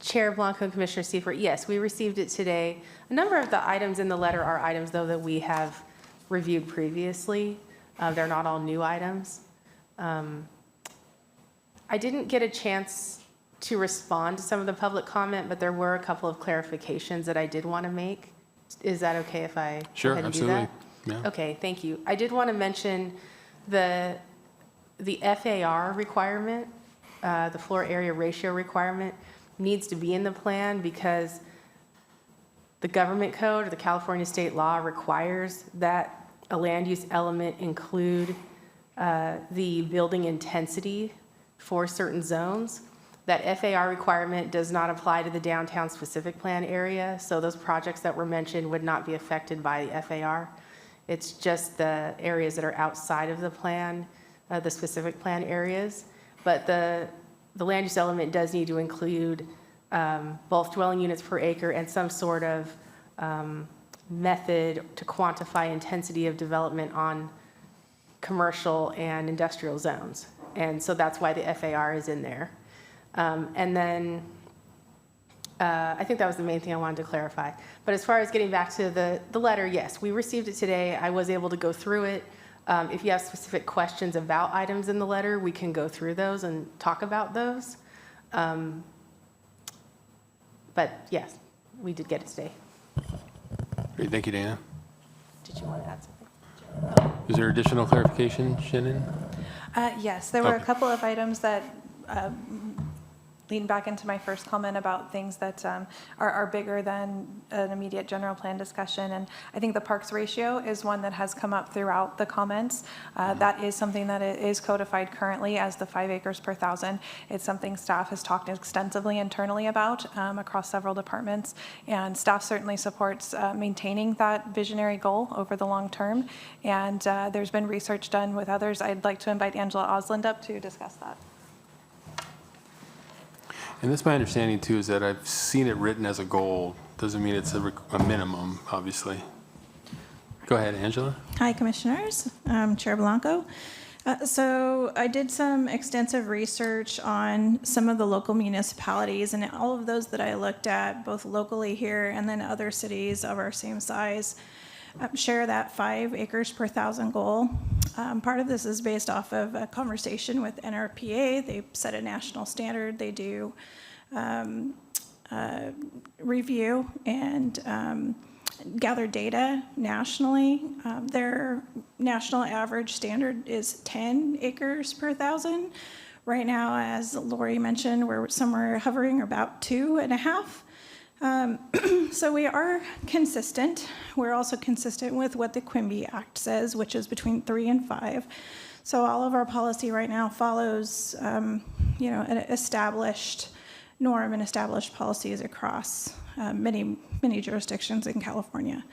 Chair Blanco and Commissioner Seifert, yes, we received it today. A number of the items in the letter are items, though, that we have reviewed previously. They're not all new items. I didn't get a chance to respond to some of the public comment, but there were a couple of clarifications that I did want to make. Is that okay if I Sure, go ahead and absolutely. do that? Yeah. Okay, thank you. I did want to mention the FAR requirement, the floor area ratio requirement, needs to be in the plan because the government code or the California state law requires that a land use element include the building intensity for certain zones. That FAR requirement does not apply to the downtown specific plan area, so those projects that were mentioned would not be affected by the FAR. It's just the areas that are outside of the plan, the specific plan areas. But the land use element does need to include both dwelling units per acre and some sort of method to quantify intensity of development on commercial and industrial zones. And so that's why the FAR is in there. And then I think that was the main thing I wanted to clarify. But as far as getting back to the letter, yes, we received it today. I was able to go through it. If you have specific questions about items in the letter, we can go through those and talk about those. But yes, we did get it today. Great, thank you, Dana. Did you want to add something? Is there additional clarification, Shannon? Yes, there were a Okay. couple of items that lean back into my first comment about things that are bigger than an immediate general plan discussion. And I think the parks ratio is one that has come up throughout the comments. That is something that is codified currently as the 5 acres per thousand. It's something staff has talked extensively internally about across several departments. And staff certainly supports maintaining that visionary goal over the long term. And there's been research done with others. I'd like to invite Angela Osland up to discuss that. And that's my understanding too, is that I've seen it written as a goal. Doesn't mean it's a minimum, obviously. Go ahead, Angela. Hi, Commissioners. Chair Blanco. So I did some extensive research on some of the local municipalities, and all of those that I looked at, both locally here and then other cities of our same size, share that 5 acres per thousand goal. Part of this is based off of a conversation with NRPA. They set a national standard. They do review and gather data nationally. Their national average standard is 10 acres per thousand. Right now, as Lori mentioned, we're somewhere hovering about 2.5. So we are consistent. We're also consistent with what the Quimby Act says, which is between 3 and 5. So all of our policy right now follows, an established norm and established policies across many jurisdictions in California.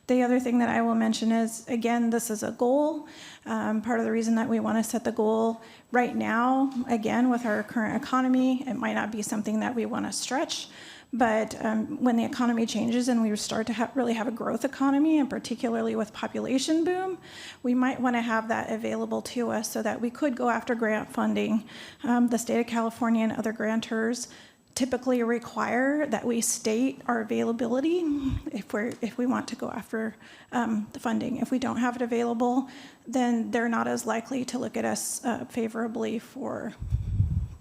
The other thing that I will mention is, again, this is a goal. Part of the reason that we want to set the goal right now, again, with our current economy, it might not be something that we want to stretch. But when the economy changes and we start to really have a growth economy, and particularly with population boom, we might want to have that available to us so that we could go after grant funding. The state of California and other grantors typically require that we state our availability if we want to go after the funding. If we don't have it available, then they're not as likely to look at us favorably for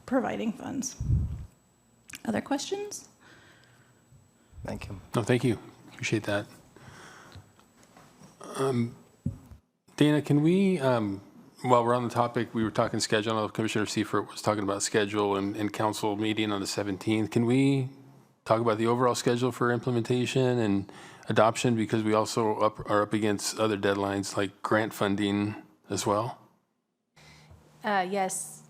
providing funds. Other questions? Thank you. No, thank you. Appreciate that. Dana, can we, while we're on the topic, we were talking schedule. I know Commissioner Seifert was talking about schedule and council meeting on the 17th. Can we talk about the overall schedule for implementation and adoption? Because we also are up against other deadlines like grant funding as well. Yes,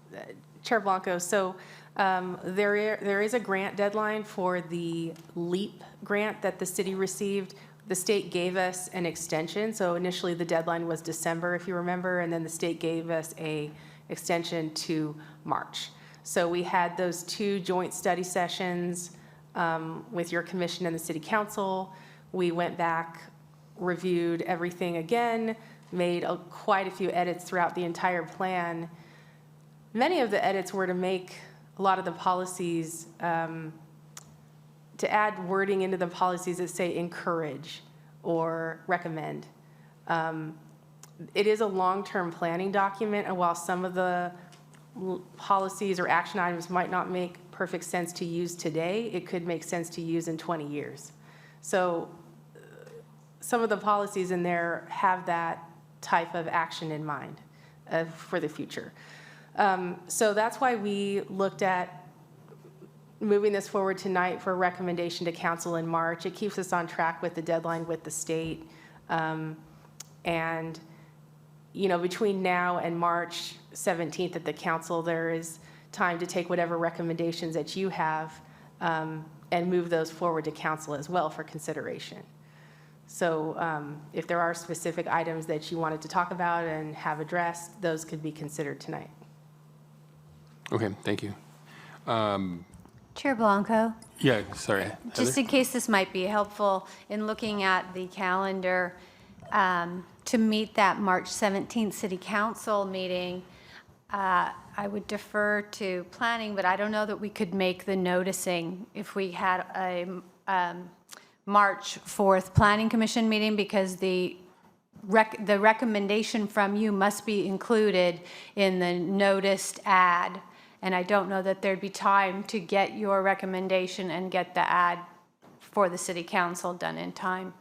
Chair Blanco. So there is a grant deadline for the LEAP grant that the city received. The state gave us an extension. So initially the deadline was December, if you remember, and then the state gave us a extension to March. So we had those 2 joint study sessions with your commission and the city council. We went back, reviewed everything again, made quite a few edits throughout the entire plan. Many of the edits were to make a lot of the policies, to add wording into the policies that say encourage or recommend. It is a long-term planning document, and while some of the policies or action items might not make perfect sense to use today, it could make sense to use in 20 years. So some of the policies in there have that type of action in mind for the future. So that's why we looked at moving this forward tonight for a recommendation to council in March. It keeps us on track with the deadline with the state. And, between now and March 17th at the council, there is time to take whatever recommendations that you have and move those forward to council as well for consideration. So if there are specific items that you wanted to talk about and have addressed, those could be considered tonight. Okay, thank you. Chair Blanco, Yeah, sorry. just Heather? in case this might be helpful in looking at the calendar to meet that March 17th City Council meeting, I would defer to planning, but I don't know that we could make the noticing if we had a March 4th Planning Commission meeting, because the recommendation from you must be included in the noticed ad. And I don't know that there'd be time to get your recommendation and get the ad for the city council done in time.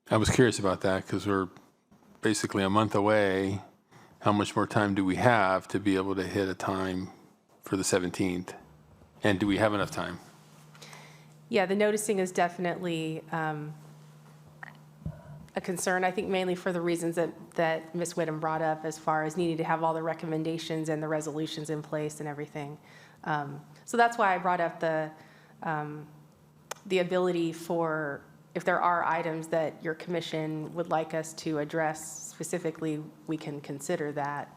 I was curious about that because we're basically a month away. How much more time do we have to be able to hit a time for the 17th? And do we have enough time? Yeah, the noticing is definitely a concern, I think mainly for the reasons that Ms. Whittem brought up as far as needing to have all the recommendations and the resolutions in place and everything. So that's why I brought up the ability for, if there are items that your commission would like us to address specifically, we can consider that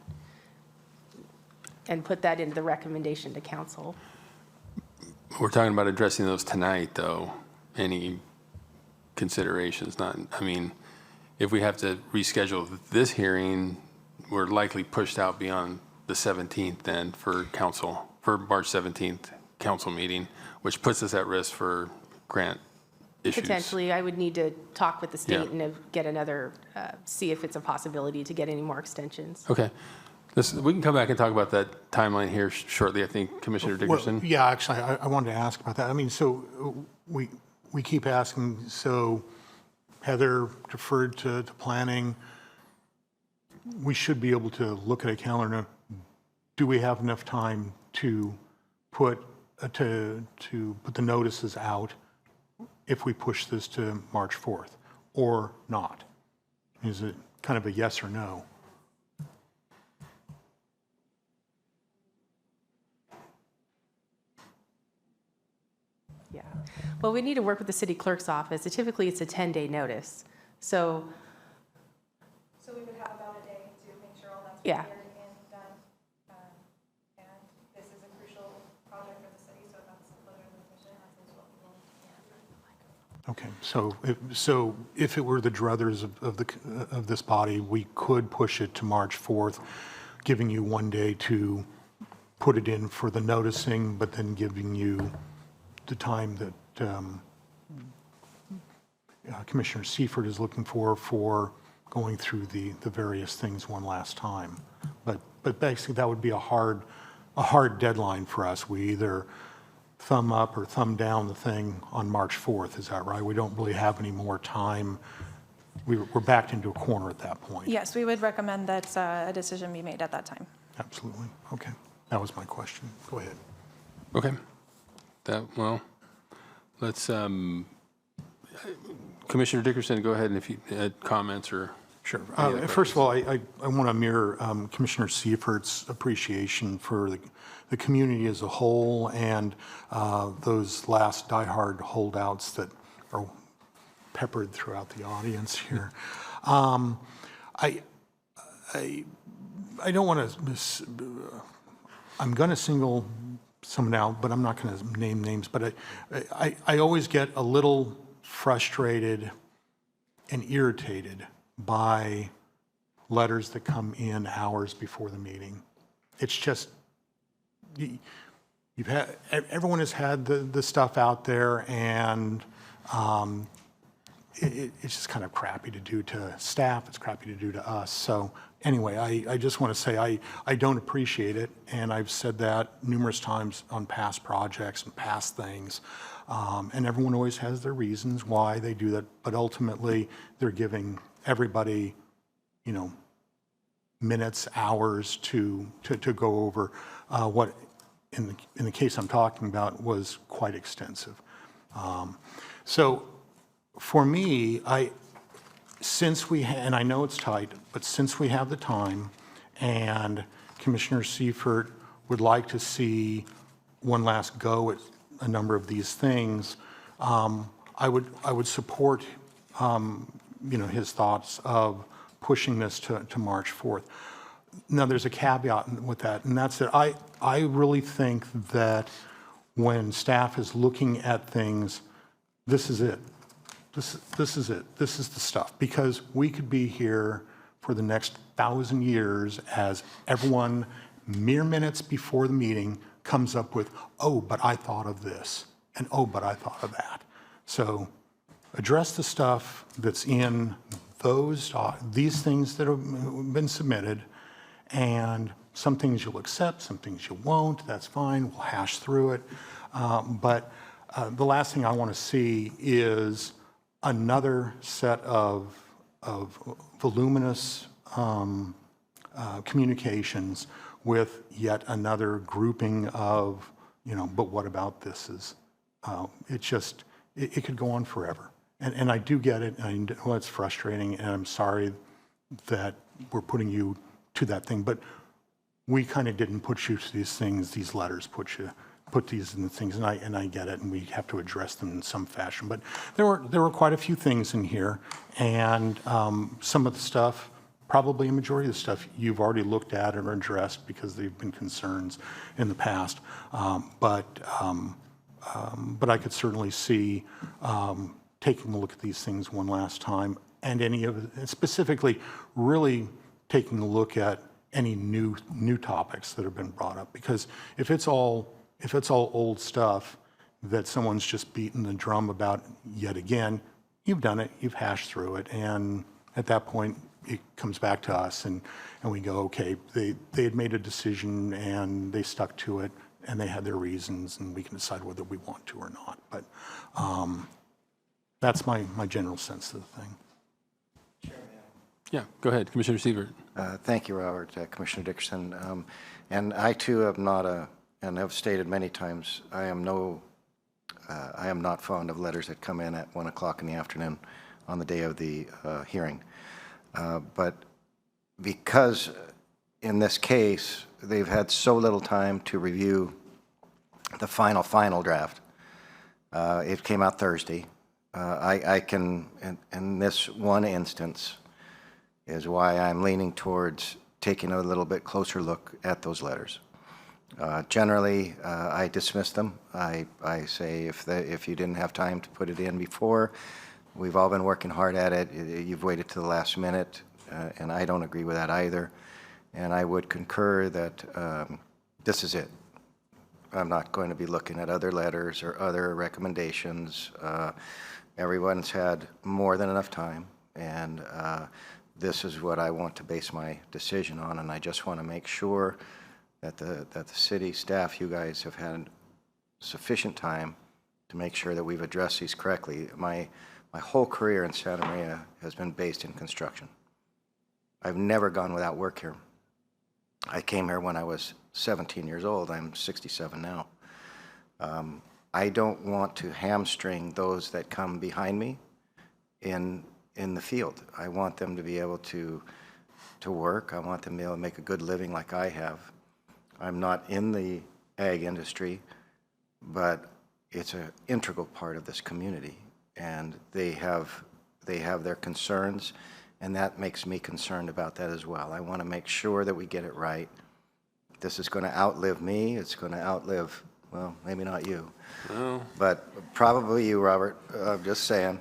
and put that into the recommendation to council. We're talking about addressing those tonight, though. Any considerations? Not, I mean, if we have to reschedule this hearing, we're likely pushed out beyond the 17th then for council, for March 17th council meeting, which puts us at risk for grant issues. Potentially, I would need to talk with the state Yeah. and get another, see if it's a possibility to get any more extensions. Okay. We can come back and talk about that timeline here shortly, I think, Commissioner Dickerson. Well, yeah, actually, I wanted to ask about that. I mean, so we keep asking, so Heather deferred to planning. We should be able to look at a calendar. Do we have enough time to put the notices out if we push this to March 4th or not? Is it kind of a yes or no? Yeah. Well, we need to work with the city clerk's office. Typically, it's a 10-day notice. So So we would have about a day to make sure all that's Yeah. prepared and done. And this is a crucial project for the city, so that's whether the commission has as well. Okay, so if it were the druthers of this body, we could push it to March 4th, giving you one day to put it in for the noticing, but then giving you the time that Commissioner Seifert is looking for going through the various things one last time. But basically, that would be a hard deadline for us. We either thumb up or thumb down the thing on March 4th, is that right? We don't really have any more time. We're backed into a corner at that point. Yes, we would recommend that a decision be made at that time. Absolutely. Okay. That was my question. Go ahead. Okay. Well, let's, Commissioner Dickerson, go ahead and if you had comments or. Sure. First of all, I want to mirror Commissioner Seifert's appreciation for the community as a whole and those last diehard holdouts that are peppered throughout the audience here. I don't want to, I'm going to single someone out, but I'm not going to name names, but I always get a little frustrated and irritated by letters that come in hours before the meeting. It's just, everyone has had the stuff out there, and it's just kind of crappy to do to staff, it's crappy to do to us. So anyway, I just want to say I don't appreciate it, and I've said that numerous times on past projects and past things. And everyone always has their reasons why they do that, but ultimately they're giving everybody, minutes, hours to go over what, in the case I'm talking about, was quite extensive. So for me, since we, and I know it's tight, but since we have the time, and Commissioner Seifert would like to see one last go at a number of these things, I would support his thoughts of pushing this to March 4th. Now, there's a caveat with that, and that's that I really think that when staff is looking at things, this is it. This is it. This is the stuff. Because we could be here for the next 1,000 years as everyone, mere minutes before the meeting, comes up with, oh, but I thought of this, and oh, but I thought of that. So address the stuff that's in these things that have been submitted, and some things you'll accept, some things you won't. That's fine. We'll hash through it. But the last thing I want to see is another set of voluminous communications with yet another grouping of but what about this is, it could go on forever. And I do get it, and I know it's frustrating, and I'm sorry that we're putting you to that thing, but we kind of didn't put you to these things, these letters put these in the things, and I get it, and we have to address them in some fashion. But there were quite a few things in here, and some of the stuff, probably a majority of the stuff, you've already looked at and addressed because they've been concerns in the past. But I could certainly see taking a look at these things one last time, and specifically really taking a look at any new topics that have been brought up. Because if it's all old stuff that someone's just beating the drum about yet again, you've done it, you've hashed through it, and at that point it comes back to us, and we go, okay, they had made a decision and they stuck to it, and they had their reasons, and we can decide whether we want to or not. But that's my general sense of the thing. Yeah, go ahead, Commissioner Sievert. Thank you, Robert, Commissioner Dickerson. And I too am not and have stated many times, I am not fond of letters that come in at 1 o'clock in the afternoon on the day of the hearing. But because in this case, they've had so little time to review the final draft. It came out Thursday. I can, in this one instance, is why I'm leaning towards taking a little bit closer look at those letters. Generally, I dismiss them. I say if you didn't have time to put it in before, we've all been working hard at it. You've waited to the last minute, and I don't agree with that either. And I would concur that this is it. I'm not going to be looking at other letters or other recommendations. Everyone's had more than enough time, and this is what I want to base my decision on, and I just want to make sure that the city staff, you guys, have had sufficient time to make sure that we've addressed these correctly. My whole career in Santa Maria has been based in construction. I've never gone without work here. I came here when I was 17 years old. I'm 67 now. I don't want to hamstring those that come behind me in the field. I want them to be able to work. I want them to be able to make a good living like I have. I'm not in the ag industry, but it's an integral part of this community, and they have their concerns, and that makes me concerned about that as well. I want to make sure that we get it right. This is going to outlive me. It's going to outlive, well, maybe not you, but probably you, Robert. I'm just saying.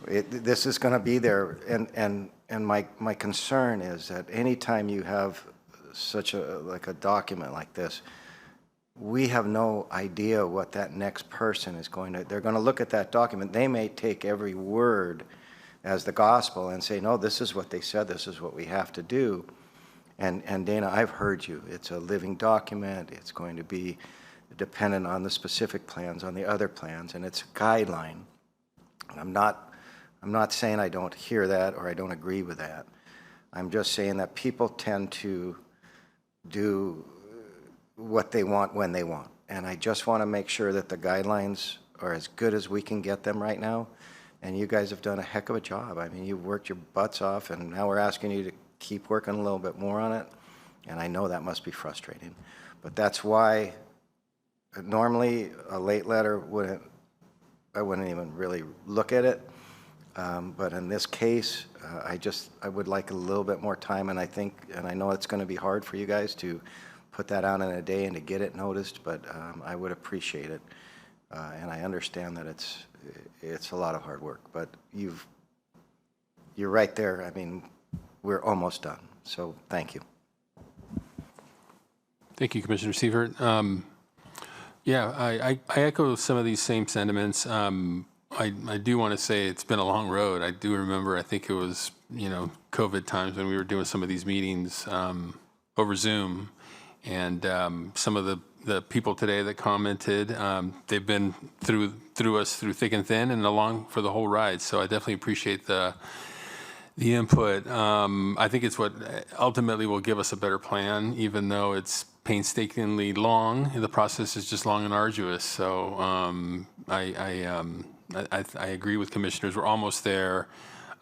This is going to be there, and my concern is that anytime you have such a document like this, we have no idea what that next person is going to. They're going to look at that document. They may take every word as the gospel and say, no, this is what they said. This is what we have to do. And Dana, I've heard you. It's a living document. It's going to be dependent on the specific plans, on the other plans, and it's a guideline. I'm not saying I don't hear that or I don't agree with that. I'm just saying that people tend to do what they want when they want. And I just want to make sure that the guidelines are as good as we can get them right now. And you guys have done a heck of a job. I mean, you've worked your butts off, and now we're asking you to keep working a little bit more on it. And I know that must be frustrating. But that's why normally a late letter I wouldn't even really look at it. But in this case, I would like a little bit more time, and I know it's going to be hard for you guys to put that out in a day and to get it noticed, but I would appreciate it. And I understand that it's a lot of hard work, but you're right there. I mean, we're almost done. So thank you. Thank you, Commissioner Sievert. Yeah, I echo some of these same sentiments. I do want to say it's been a long road. I do remember, I think it was, COVID times when we were doing some of these meetings over Zoom, and some of the people today that commented, they've been through us through thick and thin and along for the whole ride. So I definitely appreciate the input. I think it's what ultimately will give us a better plan, even though it's painstakingly long. The process is just long and arduous. So I agree with commissioners. We're almost there.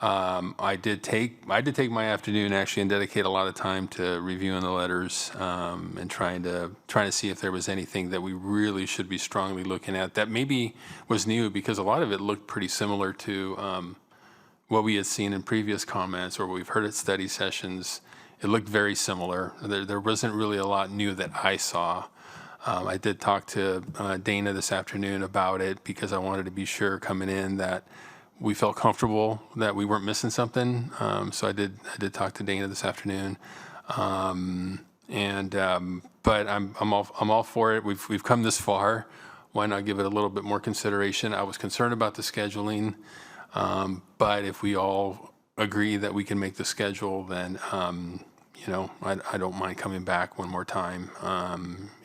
I did take my afternoon actually and dedicate a lot of time to reviewing the letters and trying to see if there was anything that we really should be strongly looking at that maybe was new, because a lot of it looked pretty similar to what we had seen in previous comments or what we've heard at study sessions. It looked very similar. There wasn't really a lot new that I saw. I did talk to Dana this afternoon about it because I wanted to be sure coming in that we felt comfortable that we weren't missing something. So I did talk to Dana this afternoon. But I'm all for it. We've come this far. Why not give it a little bit more consideration? I was concerned about the scheduling, but if we all agree that we can make the schedule, then I don't mind coming back one more time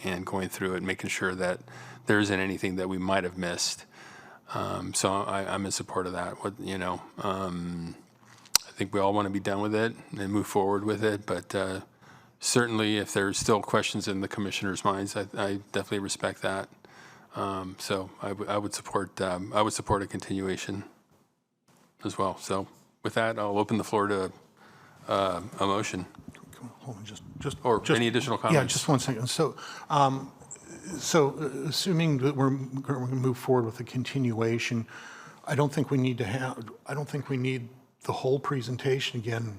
and going through it, making sure that there isn't anything that we might have missed. So I'm in support of that. I think we all want to be done with it and move forward with it, but certainly if there's still questions in the commissioners' minds, I definitely respect that. So I would support a continuation as well. So with that, I'll open the floor to a motion. Hold on, Or any additional comments? Yeah, just one second. So assuming that we're going to move forward with a continuation, I don't think we need the whole presentation again.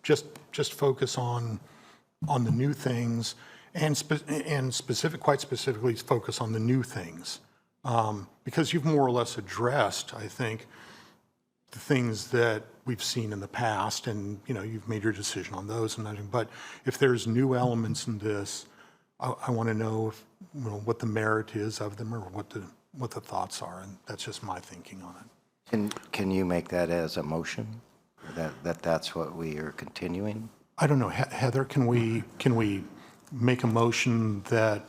Just focus on the new things and quite specifically focus on the new things. Because you've more or less addressed, I think, the things that we've seen in the past, and you've made your decision on those. But if there's new elements in this, I want to know what the merit is of them or what the thoughts are, and that's just my thinking on it. Can you make that as a motion? That's what we are continuing? I don't know, Heather. Can we make a motion that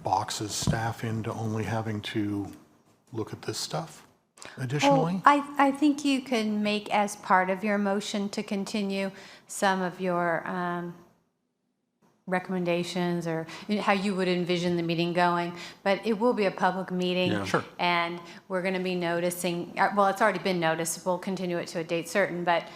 boxes staff into only having to look at this stuff additionally? I think you can make as part of your motion to continue some of your recommendations or how you would envision the meeting going, but it will be a public meeting. Yeah. Sure. And we're going to be noticing, well, it's already been noticed, we'll continue it to a date certain, but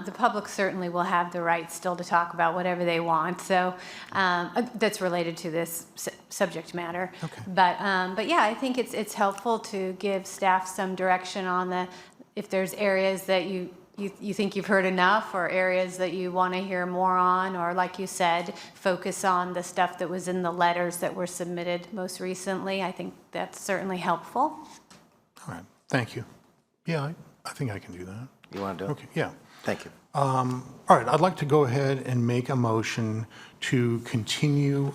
the public certainly will have the right still to talk about whatever they want. So that's related to this subject matter. Okay. But yeah, I think it's helpful to give staff some direction on if there's areas that you think you've heard enough, or areas that you want to hear more on, or like you said, focus on the stuff that was in the letters that were submitted most recently. I think that's certainly helpful. All right, thank you. Yeah, I think I can do that. You want to do it? Okay, yeah. Thank you. All right, I'd like to go ahead and make a motion to continue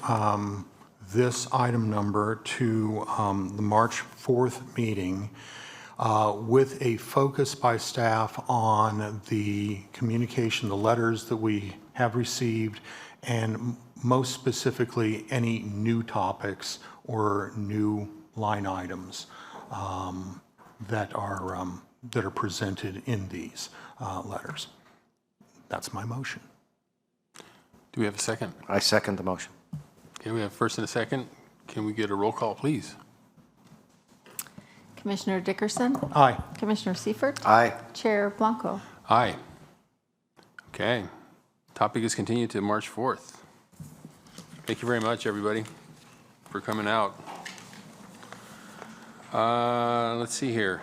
this item number to the March 4th meeting with a focus by staff on the communication, the letters that we have received, and most specifically, any new topics or new line items that are presented in these letters. That's my motion. Do we have a second? I second the motion. Okay, we have first and a second. Can we get a roll call, please? Commissioner Dickerson? Aye. Commissioner Seifert? Aye. Chair Blanco? Aye. Okay. Topic is continued to March 4th. Thank you very much, everybody, for coming out. Let's see here.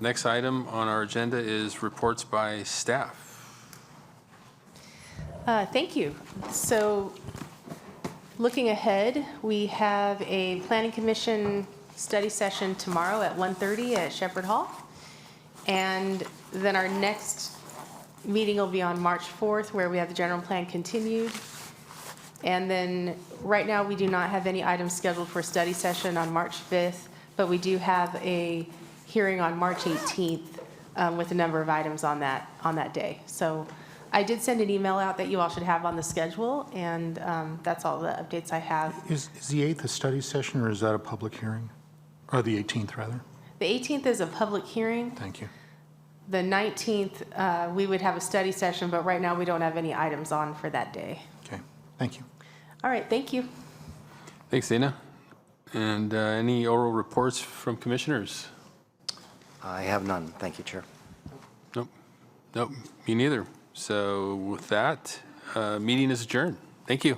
Next item on our agenda is reports by staff. Thank you. So looking ahead, we have a Planning Commission study session tomorrow at 1:30 at Shepherd Hall. And then our next meeting will be on March 4th, where we have the general plan continued. And then right now, we do not have any items scheduled for study session on March 5th, but we do have a hearing on March 18th with a number of items on that day. So I did send an email out that you all should have on the schedule, and that's all the updates I have. Is the 8th a study session, or is that a public hearing? Or the 18th, rather? The 18th is a public hearing. Thank you. The 19th, we would have a study session, but right now we don't have any items on for that day. Okay, thank you. All right, thank you. Thanks, Dana. And any oral reports from commissioners? I have none. Thank you, Chair. Nope, me neither. So with that, meeting is adjourned. Thank you.